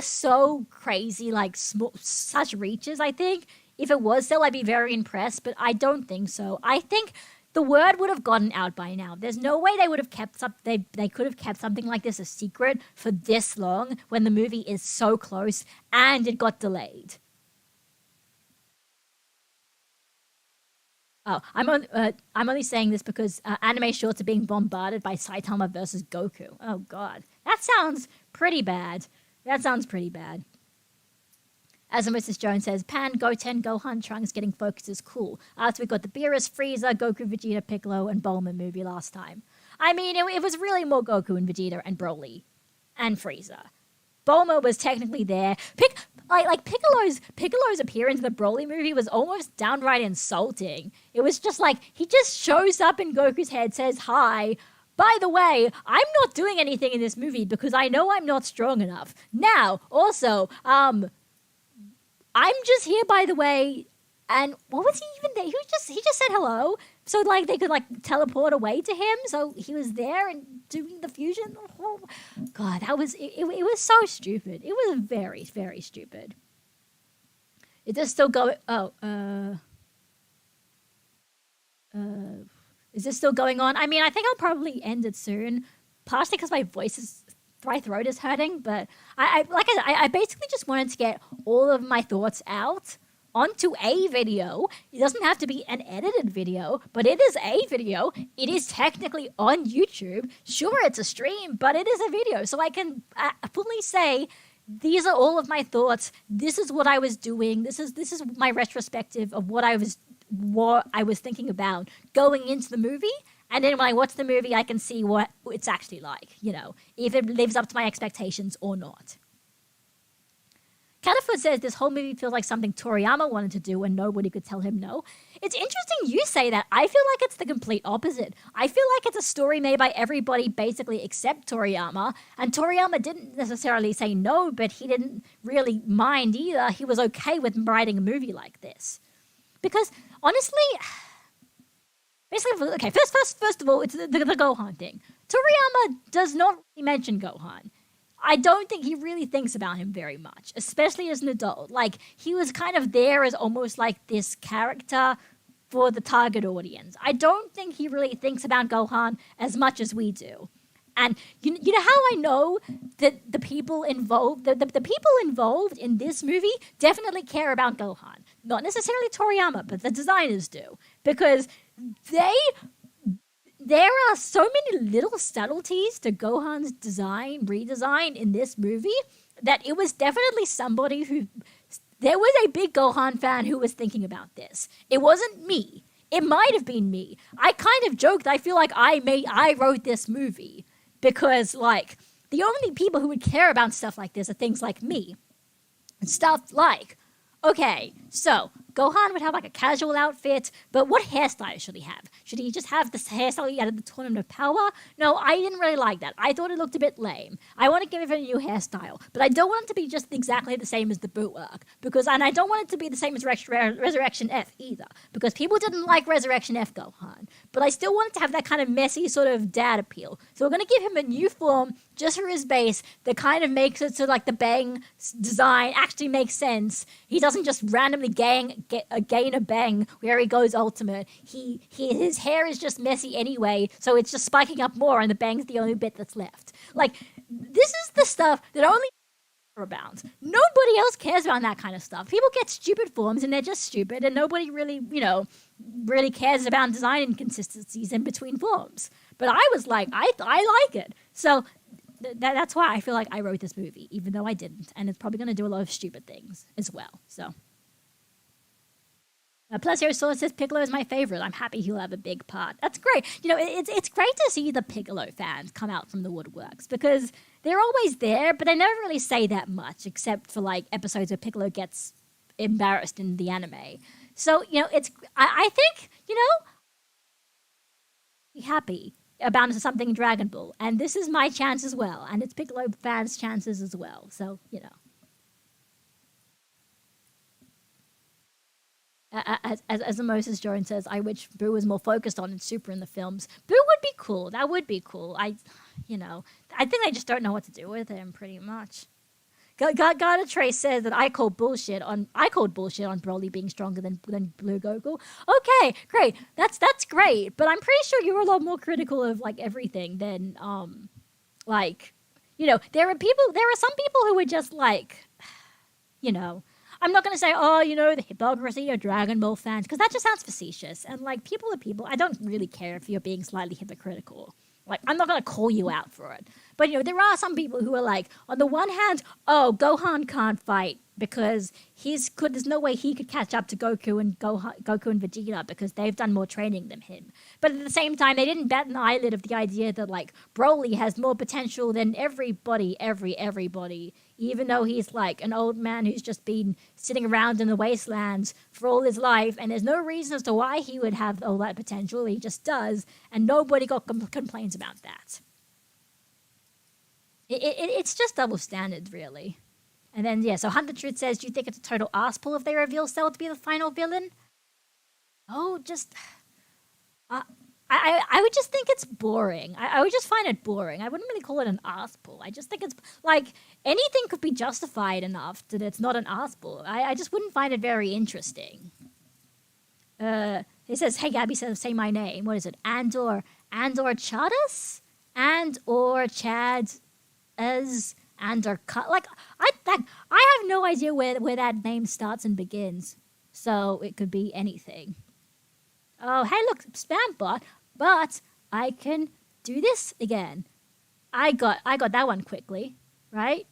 so crazy, like such reaches, I think. If it was Cell, I'd be very impressed, but I don't think so. I think the word would have gotten out by now. There's no way they would have kept they could have kept something like this a secret for this long when the movie is so close and it got delayed. Oh, I'm only saying this because anime shorts are being bombarded by Saitama versus Goku. Oh God, that sounds pretty bad. As Mrs. Jones says, Pan, Goten, Gohan, Trunks getting focused is cool. After we got the Beerus, Frieza, Goku, Vegeta, Piccolo, and Bulma movie last time. I mean, it was really more Goku and Vegeta and Broly and Frieza. Bulma was technically there. Piccolo's appearance in the Broly movie was almost downright insulting. It was just like, he just shows up in Goku's head, says hi. By the way, I'm not doing anything in this movie because I know I'm not strong enough. Now, also, I'm just here, by the way, and what was he even there? He just said hello, so like they could like teleport away to him. So he was there and doing the fusion. Oh, God, that was it was so stupid. It was very, very stupid. Is this still going? Is this still going on? I mean, I think I'll probably end it soon, partially because my throat is hurting, but I basically just wanted to get all of my thoughts out onto a video. It doesn't have to be an edited video, but it is a video. It is technically on YouTube. Sure, it's a stream, but it is a video, so I can fully say these are all of my thoughts. This is what I was doing. This is my retrospective of what I was thinking about going into the movie. And then when I watch the movie, I can see what it's actually like, if it lives up to my expectations or not. Catterfoot says this whole movie feels like something Toriyama wanted to do and nobody could tell him no. It's interesting you say that. I feel like it's the complete opposite. I feel like it's a story made by everybody basically except Toriyama. And Toriyama didn't necessarily say no, but he didn't really mind either. He was okay with writing a movie like this. Because, honestly, basically, okay, first of all, it's the Gohan thing. Toriyama does not really mention Gohan. I don't think he really thinks about him very much, especially as an adult. Like, he was kind of there as almost like this character for the target audience. I don't think he really thinks about Gohan as much as we do. And you know how I know that the people involved in this movie definitely care about Gohan. Not necessarily Toriyama, but the designers do. Because there are so many little subtleties to Gohan's redesign in this movie, that it was definitely somebody there was a big Gohan fan who was thinking about this. It wasn't me. It might have been me. I kind of joked, I feel like I wrote this movie. Because, like, the only people who would care about stuff like this are things like me. And stuff like, okay, so Gohan would have like a casual outfit, but what hairstyle should he have? Should he just have this hairstyle he had at the Tournament of Power? No, I didn't really like that. I thought it looked a bit lame. I want to give it a new hairstyle, but I don't want it to be just exactly the same as the Boo arc, and I don't want it to be the same as Resurrection F either, because people didn't like Resurrection F Gohan, but I still want it to have that kind of messy sort of dad appeal. So we're going to give him a new form just for his base that kind of makes it so like the bang design actually makes sense. He doesn't just randomly gain a bang where he goes ultimate. His hair is just messy anyway, so it's just spiking up more, and the bang's the only bit that's left. Like, this is the stuff that only about. Nobody else cares about that kind of stuff. People get stupid forms and they're just stupid, and nobody really, really cares about design inconsistencies in between forms. But I was like, I like it. So that's why I feel like I wrote this movie, even though I didn't. And it's probably going to do a lot of stupid things as well. So. Plus, your source says Piccolo is my favorite. I'm happy he'll have a big part. That's great. It's great to see the Piccolo fans come out from the woodworks, because they're always there, but they never really say that much, except for like episodes where Piccolo gets embarrassed in the anime. So, I think, be happy about something Dragon Ball, and this is my chance as well, and it's Piccolo fans' chances as well. So, As the Moses Jones says, I wish Boo was more focused on Super in the films. Boo would be cool. That would be cool. I think they just don't know what to do with him, pretty much. Garda Trace says that I called bullshit on Broly being stronger than Blue Goku. Okay, great. That's great. But I'm pretty sure you're a lot more critical of like everything than there are some people who are just like, I'm not going to say, the hypocrisy of Dragon Ball fans, because that just sounds facetious. And, like, people are people. I don't really care if you're being slightly hypocritical. Like, I'm not going to call you out for it. But, there are some people who are like, on the one hand, Gohan can't fight because there's no way he could catch up to Goku and Vegeta because they've done more training than him. But at the same time, they didn't bat an eyelid of the idea that, like, Broly has more potential than everybody, even though he's like an old man who's just been sitting around in the wastelands for all his life, and there's no reason as to why he would have all that potential. He just does, and nobody complains about that. It's just double standards, really. And then, so Hunter Truth says, do you think it's a total arsepull if they reveal Cell to be the final villain? Oh, just... I would just think it's boring. I would just find it boring. I wouldn't really call it an arsepull. I just think it's, like, anything could be justified enough that it's not an arsepull. I just wouldn't find it very interesting. He says, hey, Gabby says, say my name. What is it? Andor Chadas? Andor Chad as... Andor Cut. Like, I have no idea where that name starts and begins. So it could be anything. Oh, hey, look, Spambot. But I can do this again. I got that one quickly. Right.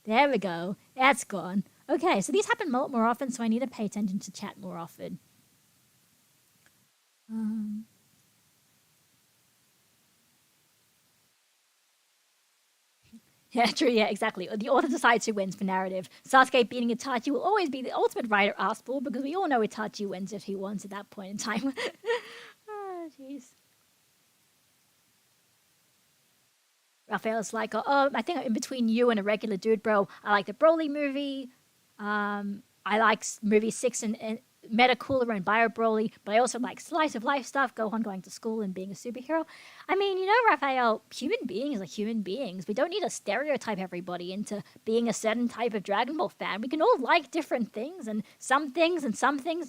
There we go. That's gone. Okay, so these happen more often, so I need to pay attention to chat more often. Yeah, true, yeah, exactly. The author decides who wins for narrative. Sasuke beating Itachi will always be the ultimate writer arsebull, because we all know Itachi wins if he wants at that point in time. Oh, jeez. Raphael's like, I think I'm in between you and a regular dude, bro. I like the Broly movie. I like movie 6 and Meta Cooler and Bio Broly, but I also like slice of life stuff, Gohan going to school and being a superhero. I mean, Raphael, human beings are human beings. We don't need to stereotype everybody into being a certain type of Dragon Ball fan. We can all like different things, and some things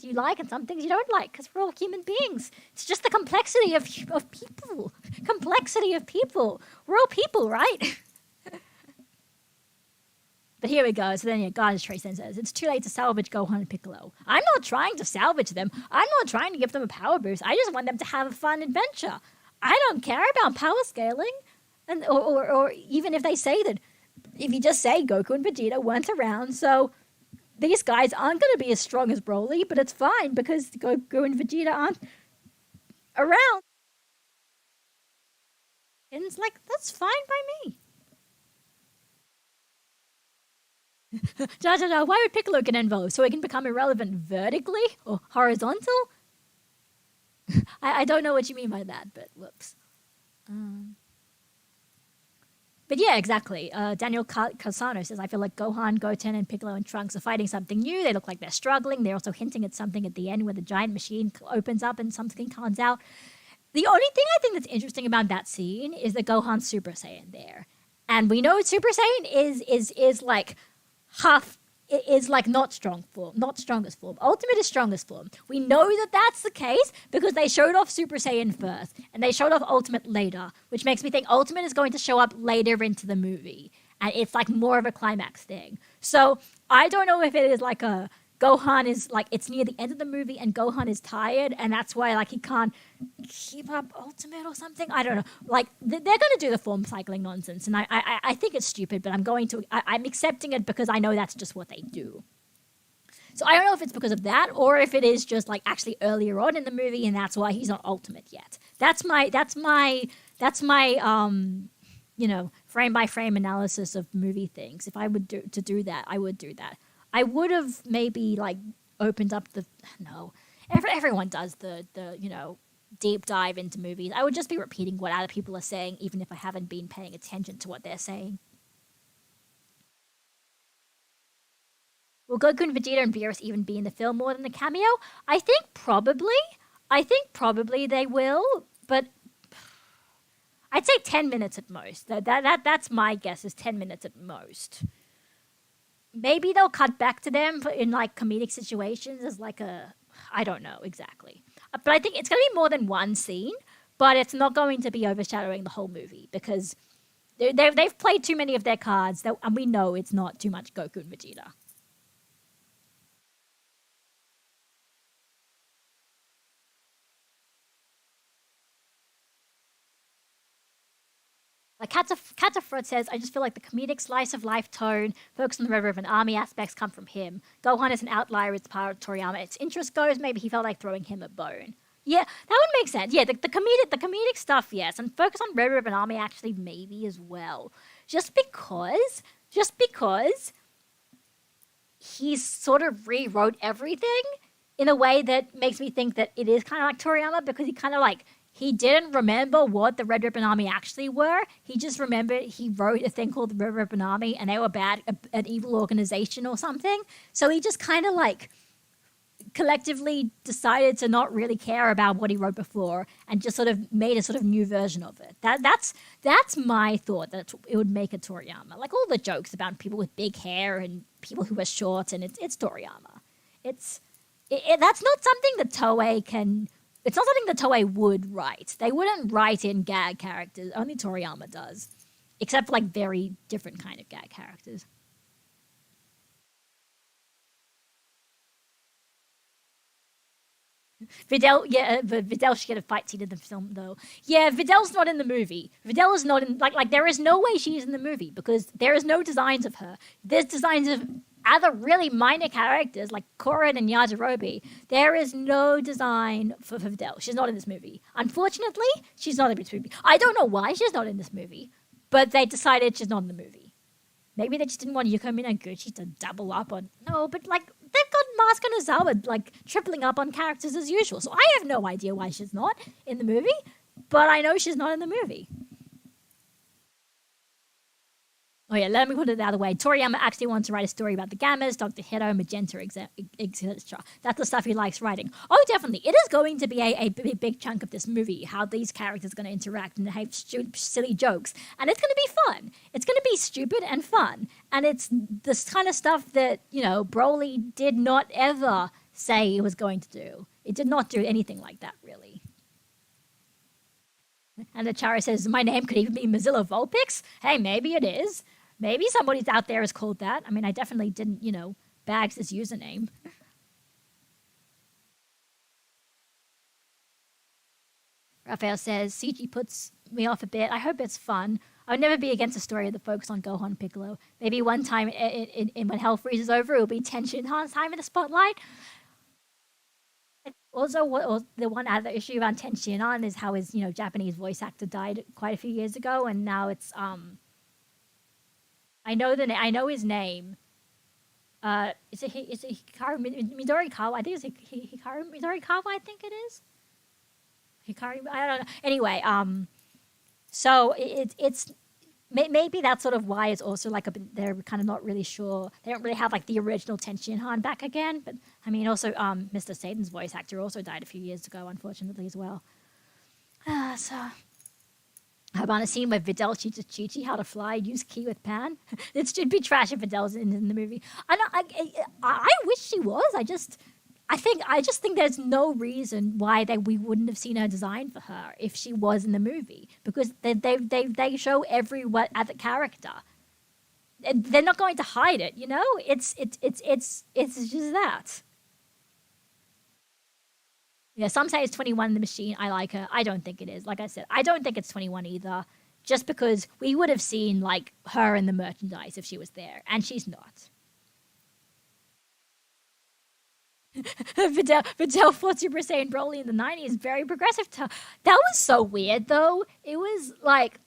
you like and some things you don't like, because we're all human beings. It's just the complexity of people. Complexity of people. We're all people, right? But here we go. So then, Goddess Trace then says, it's too late to salvage Gohan and Piccolo. I'm not trying to salvage them. I'm not trying to give them a power boost. I just want them to have a fun adventure. I don't care about power scaling. And or even if they say that, if you just say Goku and Vegeta weren't around, so these guys aren't going to be as strong as Broly, but it's fine because Goku and Vegeta aren't around. And it's like, that's fine by me. Why would Piccolo get involved? So he can become irrelevant vertically or horizontal? I don't know what you mean by that, but whoops. But yeah, exactly. Daniel Casano says, I feel like Gohan, Goten, and Piccolo and Trunks are fighting something new. They look like they're struggling. They're also hinting at something at the end where the giant machine opens up and something comes out. The only thing I think that's interesting about that scene is that Gohan's Super Saiyan there. And we know Super Saiyan is like half is like not strong form, not strongest form. Ultimate is strongest form. We know that that's the case because they showed off Super Saiyan first and they showed off Ultimate later, which makes me think Ultimate is going to show up later into the movie. And it's like more of a climax thing. So I don't know if it is like a Gohan is like, it's near the end of the movie and Gohan is tired and that's why like he can't keep up Ultimate or something. I don't know. Like they're going to do the form cycling nonsense and I think it's stupid, but I'm accepting it because I know that's just what they do. So I don't know if it's because of that or if it is just like actually earlier on in the movie and that's why he's not Ultimate yet. That's my frame by frame analysis of movie things. If I would do that, I would do that. I would have maybe like opened up everyone does the deep dive into movies. I would just be repeating what other people are saying, even if I haven't been paying attention to what they're saying. Will Goku and Vegeta and Beerus even be in the film more than the cameo? I think probably they will, but I'd say 10 minutes at most. That's my guess, is 10 minutes at most. Maybe they'll cut back to them in like comedic situations as like I don't know exactly. But I think it's going to be more than one scene, but it's not going to be overshadowing the whole movie because they've played too many of their cards and we know it's not too much Goku and Vegeta. Like Catafruit says, I just feel like the comedic slice of life tone, focus on the Red Ribbon Army aspects come from him. Gohan is an outlier as part of Toriyama. Its interest goes, maybe he felt like throwing him a bone. Yeah, that would make sense. Yeah, the comedic stuff, yes, and focus on Red Ribbon Army actually maybe as well. Just because he sort of rewrote everything in a way that makes me think that it is kind of like Toriyama because he kind of like he didn't remember what the Red Ribbon Army actually were. He just remembered he wrote a thing called the Red Ribbon Army and they were an evil organization or something. So he just kind of like collectively decided to not really care about what he wrote before and just sort of made a sort of new version of it. That's my thought, that it would make a Toriyama. Like all the jokes about people with big hair and people who are short, and it's Toriyama. That's not something that Toei can... It's not something that Toei would write. They wouldn't write in gag characters. Only Toriyama does. Except for like very different kind of gag characters. Videl, yeah, but Videl should get a fight scene in the film, though. Yeah, Videl's not in the movie. Videl is not in... Like, there is no way she's in the movie because there is no designs of her. There's designs of other really minor characters like Korin and Yajirobe. There is no design for Videl. She's not in this movie. Unfortunately, she's not in this movie. I don't know why she's not in this movie, but they decided she's not in the movie. Maybe they just didn't want Yuko Minaguchi to double up on... No, but like, they've got Mask and Ozawa like tripling up on characters as usual. So I have no idea why she's not in the movie, but I know she's not in the movie. Oh yeah, let me put it the other way. Toriyama actually wants to write a story about the Gammas, Dr. Hero, Magenta, etc. That's the stuff he likes writing. Oh, definitely. It is going to be a big chunk of this movie, how these characters are going to interact and have silly jokes. And it's going to be fun. It's going to be stupid and fun. And it's this kind of stuff that, Broly did not ever say he was going to do. It did not do anything like that, really. And the Chara says, my name could even be Mozilla Vulpix? Hey, maybe it is. Maybe somebody's out there is called that. I mean, I definitely didn't, bags his username. Raphael says, CG puts me off a bit. I hope it's fun. I would never be against a story that focus on Gohan Piccolo. Maybe one time when Hell freezes over, it'll be tension time in the spotlight. Also, the one other issue around Tenshinhan is how his, Japanese voice actor died quite a few years ago, and now it's I know his name, Is it Hikaru Midori Kawa? I think it's Hikaru Midori Kawa. I think it is Hikaru. I don't know. Anyway, so it's maybe that's sort of why it's also like they're kind of not really sure. They don't really have like the original Tenshinhan back again. But I mean, also Mr. Satan's voice actor also died a few years ago, unfortunately as well. So how about a scene where Videl teaches Chi-Chi how to fly, use ki with Pan? It should be trash if Videl's in the movie. I wish she was. I just think there's no reason why we wouldn't have seen her design for her if she was in the movie, because they show every other character. They're not going to hide it, you know. It's just that. Yeah, some say it's 21 in the machine. I like her. I don't think it is. Like I said, I don't think it's 21 either. Just because we would have seen like her in the merchandise if she was there, and she's not. Videl fought Super Saiyan Broly in the 90s. Very progressive. That was so weird, though. It was like,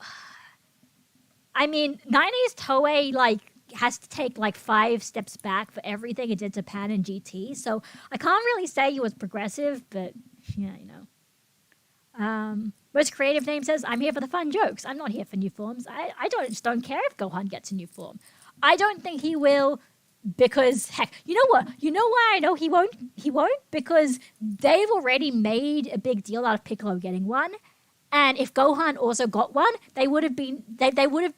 I mean, 90s Toei like has to take like 5 steps back for everything it did to Pan and GT. So I can't really say it was progressive, but yeah, you know. Most creative name says, "I'm here for the fun jokes. I'm not here for new forms. I just don't care if Gohan gets a new form. I don't think he will." Because, heck, you know what? You know why I know he won't? He won't? Because they've already made a big deal out of Piccolo getting one. And if Gohan also got one, they would have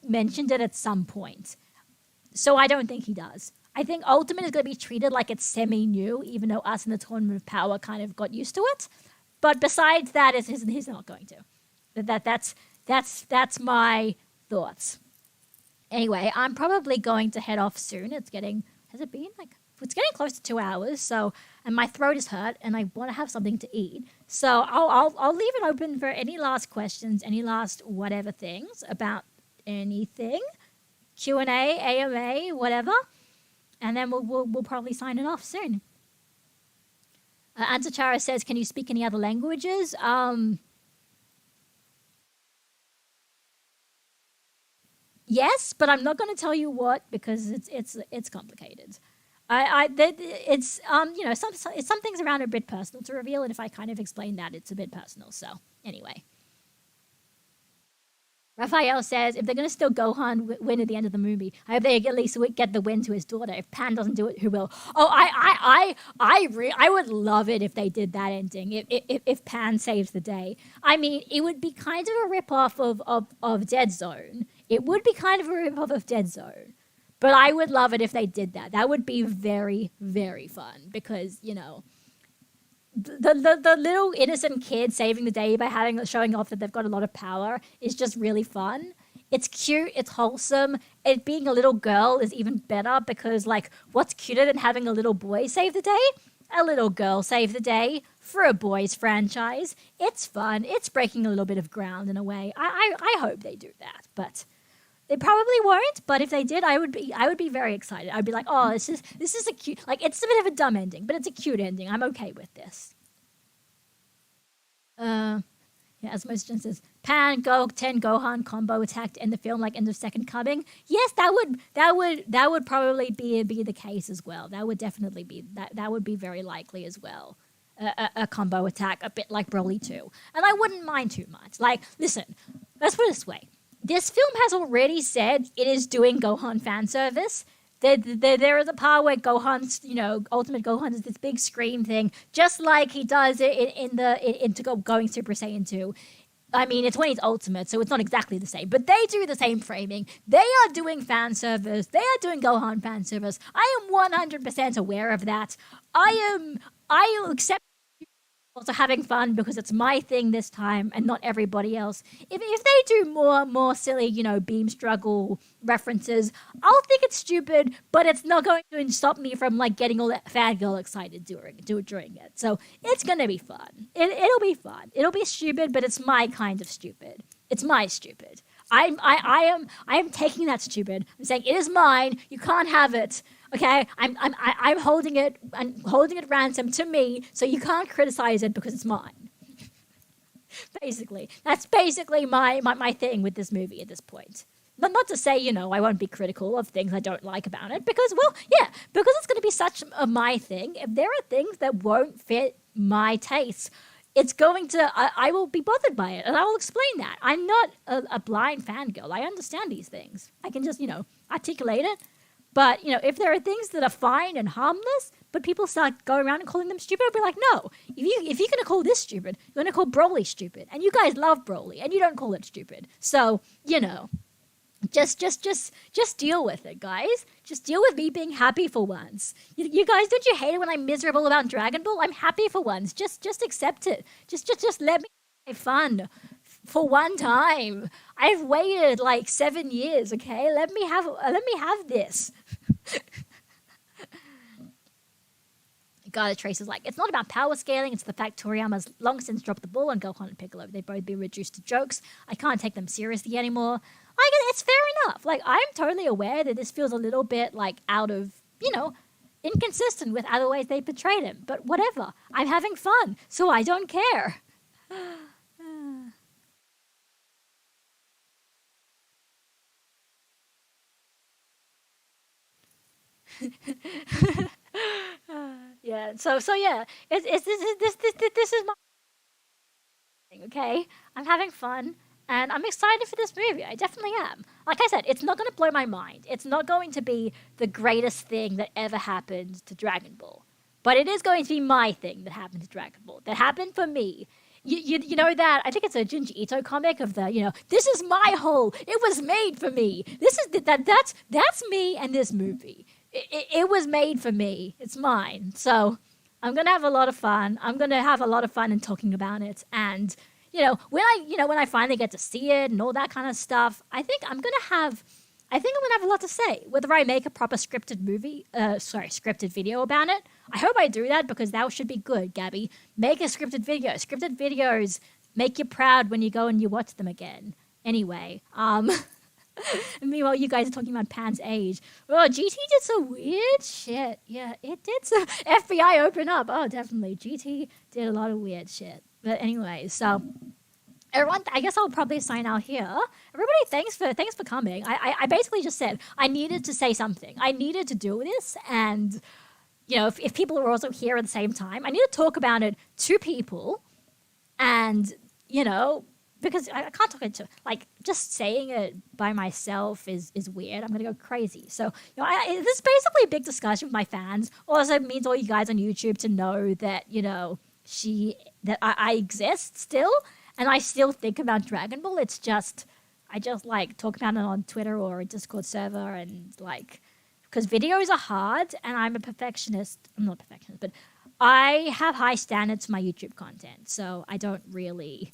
mentioned it at some point. So I don't think he does. I think Ultimate is going to be treated like it's semi-new, even though us in the Tournament of Power kind of got used to it. But besides that, he's not going to. That's my thoughts. Anyway, I'm probably going to head off soon. Has it been like, it's getting close to 2 hours, so, and my throat is hurt, and I want to have something to eat. So I'll leave it open for any last questions, any last whatever things about anything, Q&A, AMA, whatever, and then we'll probably sign it off soon. Antachara says, "Can you speak any other languages?" Yes, but I'm not going to tell you what because it's complicated. You know, some things around are a bit personal to reveal, and if I kind of explain that, it's a bit personal. So anyway, Raphael says, "If they're going to still Gohan win at the end of the movie, I hope they at least get the win to his daughter. If Pan doesn't do it, who will?" Oh, I would love it if they did that ending. If Pan saves the day, I mean, it would be kind of a rip off of Dead Zone. It would be kind of a rip-off of Dead Zone. But I would love it if they did that. That would be very, very fun. Because, you know, the little innocent kid saving the day by showing off that they've got a lot of power is just really fun. It's cute. It's wholesome. It being a little girl is even better because, like, what's cuter than having a little boy save the day? A little girl save the day for a boys franchise. It's fun. It's breaking a little bit of ground in a way. I hope they do that. But they probably won't, but if they did, I would be very excited. I'd be like, "Oh, this is a cute, like, it's a bit of a dumb ending, but it's a cute ending. I'm okay with this." Yeah, as Motion says, Pan, Goten, Gohan combo attacked in the film like End of Second Coming. Yes, that would probably be the case as well. That would definitely be that would be very likely as well. A combo attack, a bit like Broly 2. And I wouldn't mind too much. Like, listen, let's put it this way. This film has already said it is doing Gohan fan service. There is a part where Gohan's, you know, Ultimate Gohan is this big scream thing, just like he does it into going Super Saiyan 2. I mean, it's when he's Ultimate, so it's not exactly the same. But they do the same framing. They are doing fan service. They are doing Gohan fan service. I am 100% aware of that. I accept also having fun because it's my thing this time and not everybody else. If they do more silly, you know, beam struggle references, I'll think it's stupid, but it's not going to stop me from like getting all that fangirl excited during it. So it's gonna be fun. It'll be fun. It'll be stupid, but it's my kind of stupid. It's my stupid. I am taking that stupid. I'm saying it is mine. You can't have it. Okay, I'm holding it ransom to me, so you can't criticize it because it's mine. Basically, that's basically my thing with this movie at this point. not to say, I won't be critical of things I don't like about it, because, well, yeah, because it's going to be such a my thing. If there are things that won't fit my taste, it's going to, I will be bothered by it, and I will explain that. I'm not a blind fangirl. I understand these things. I can just, articulate it. But, if there are things that are fine and harmless, but people start going around and calling them stupid, I'll be like, no, if you're going to call this stupid, you're going to call Broly stupid. And you guys love Broly, and you don't call it stupid. So, just deal with it, guys. Just deal with me being happy for once. You guys, don't you hate it when I'm miserable about Dragon Ball? I'm happy for once. Just accept it. Just let me have fun for one time. I've waited like 7 years. Okay, let me have this. Trace is like, it's not about power scaling, it's the fact Toriyama's long since dropped the ball on Gohan and Piccolo. They've both been reduced to jokes. I can't take them seriously anymore. It's fair enough. Like, I'm totally aware that this feels a little bit like out of, inconsistent with other ways they portrayed him. But whatever. I'm having fun, so I don't care. Yeah. So yeah. This is my thing. Okay. I'm having fun. And I'm excited for this movie. I definitely am. Like I said, it's not going to blow my mind. It's not going to be the greatest thing that ever happened to Dragon Ball. But it is going to be my thing that happened to Dragon Ball. That happened for me. You know that, I think it's a Junji Ito comic of the, this is my hole. It was made for me. That's me and this movie. It was made for me. It's mine. So I'm going to have a lot of fun. I'm going to have a lot of fun in talking about it. And when I finally get to see it and all that kind of stuff, I think I'm gonna have a lot to say. Whether I make a proper scripted scripted video about it, I hope I do that, because that should be good, Gabby. Make a scripted video. Scripted videos make you proud when you go and you watch them again. Anyway, meanwhile, you guys are talking about Pan's age. Oh, GT did some weird shit. Yeah, it did some FBI open up. Oh, definitely. GT did a lot of weird shit. But anyway, so everyone, I guess I'll probably sign out here. Everybody, thanks for coming. I basically just said I needed to say something. I needed to do this, and if people are also here at the same time, I need to talk about it to people, and because I can't talk into, like, just saying it by myself is weird. I'm gonna go crazy. So this is basically a big discussion with my fans. Also means all you guys on YouTube to know that I exist still, and I still think about Dragon Ball. It's just, I just like talk about it on Twitter or a Discord server, and like, because videos are hard, and I'm a perfectionist. I'm not a perfectionist, but I have high standards for my YouTube content, so I don't really,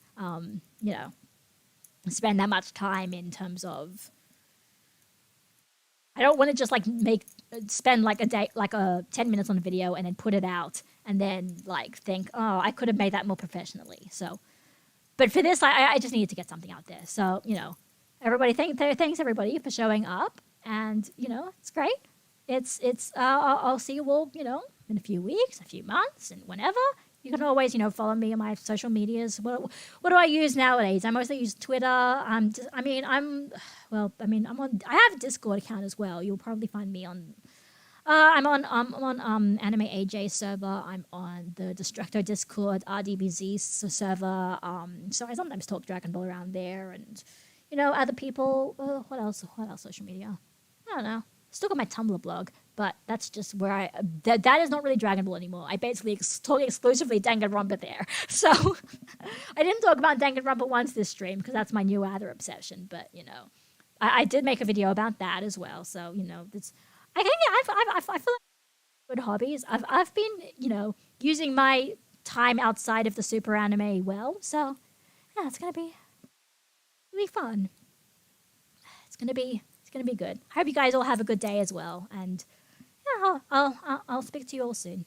spend that much time in terms of, I don't want to just like spend like a day, like 10 minutes on a video and then put it out and then like think, oh, I could have made that more professionally. So, but for this, I just needed to get something out there. So, everybody, thanks everybody for showing up, and it's great. I'll see you all, in a few weeks, a few months, and whenever. You can always, follow me on my social medias. What do I use nowadays? I mostly use Twitter. I'm on. I have a Discord account as well. You'll probably find me on. I'm on Anime AJ server. I'm on the Destructo Discord RDBZ server. So I sometimes talk Dragon Ball around there, and other people. What else? What else? Social media. I don't know. Still got my Tumblr blog, but that's just where that is not really Dragon Ball anymore. I basically talk exclusively Danganronpa there. So I didn't talk about Danganronpa once this stream, because that's my new other obsession. But I did make a video about that as well. So it's, I think I feel like good hobbies. I've been using my time outside of the super anime well. So yeah, it's gonna be fun. It's gonna be good. I hope you guys all have a good day as well, and yeah, I'll speak to you all soon.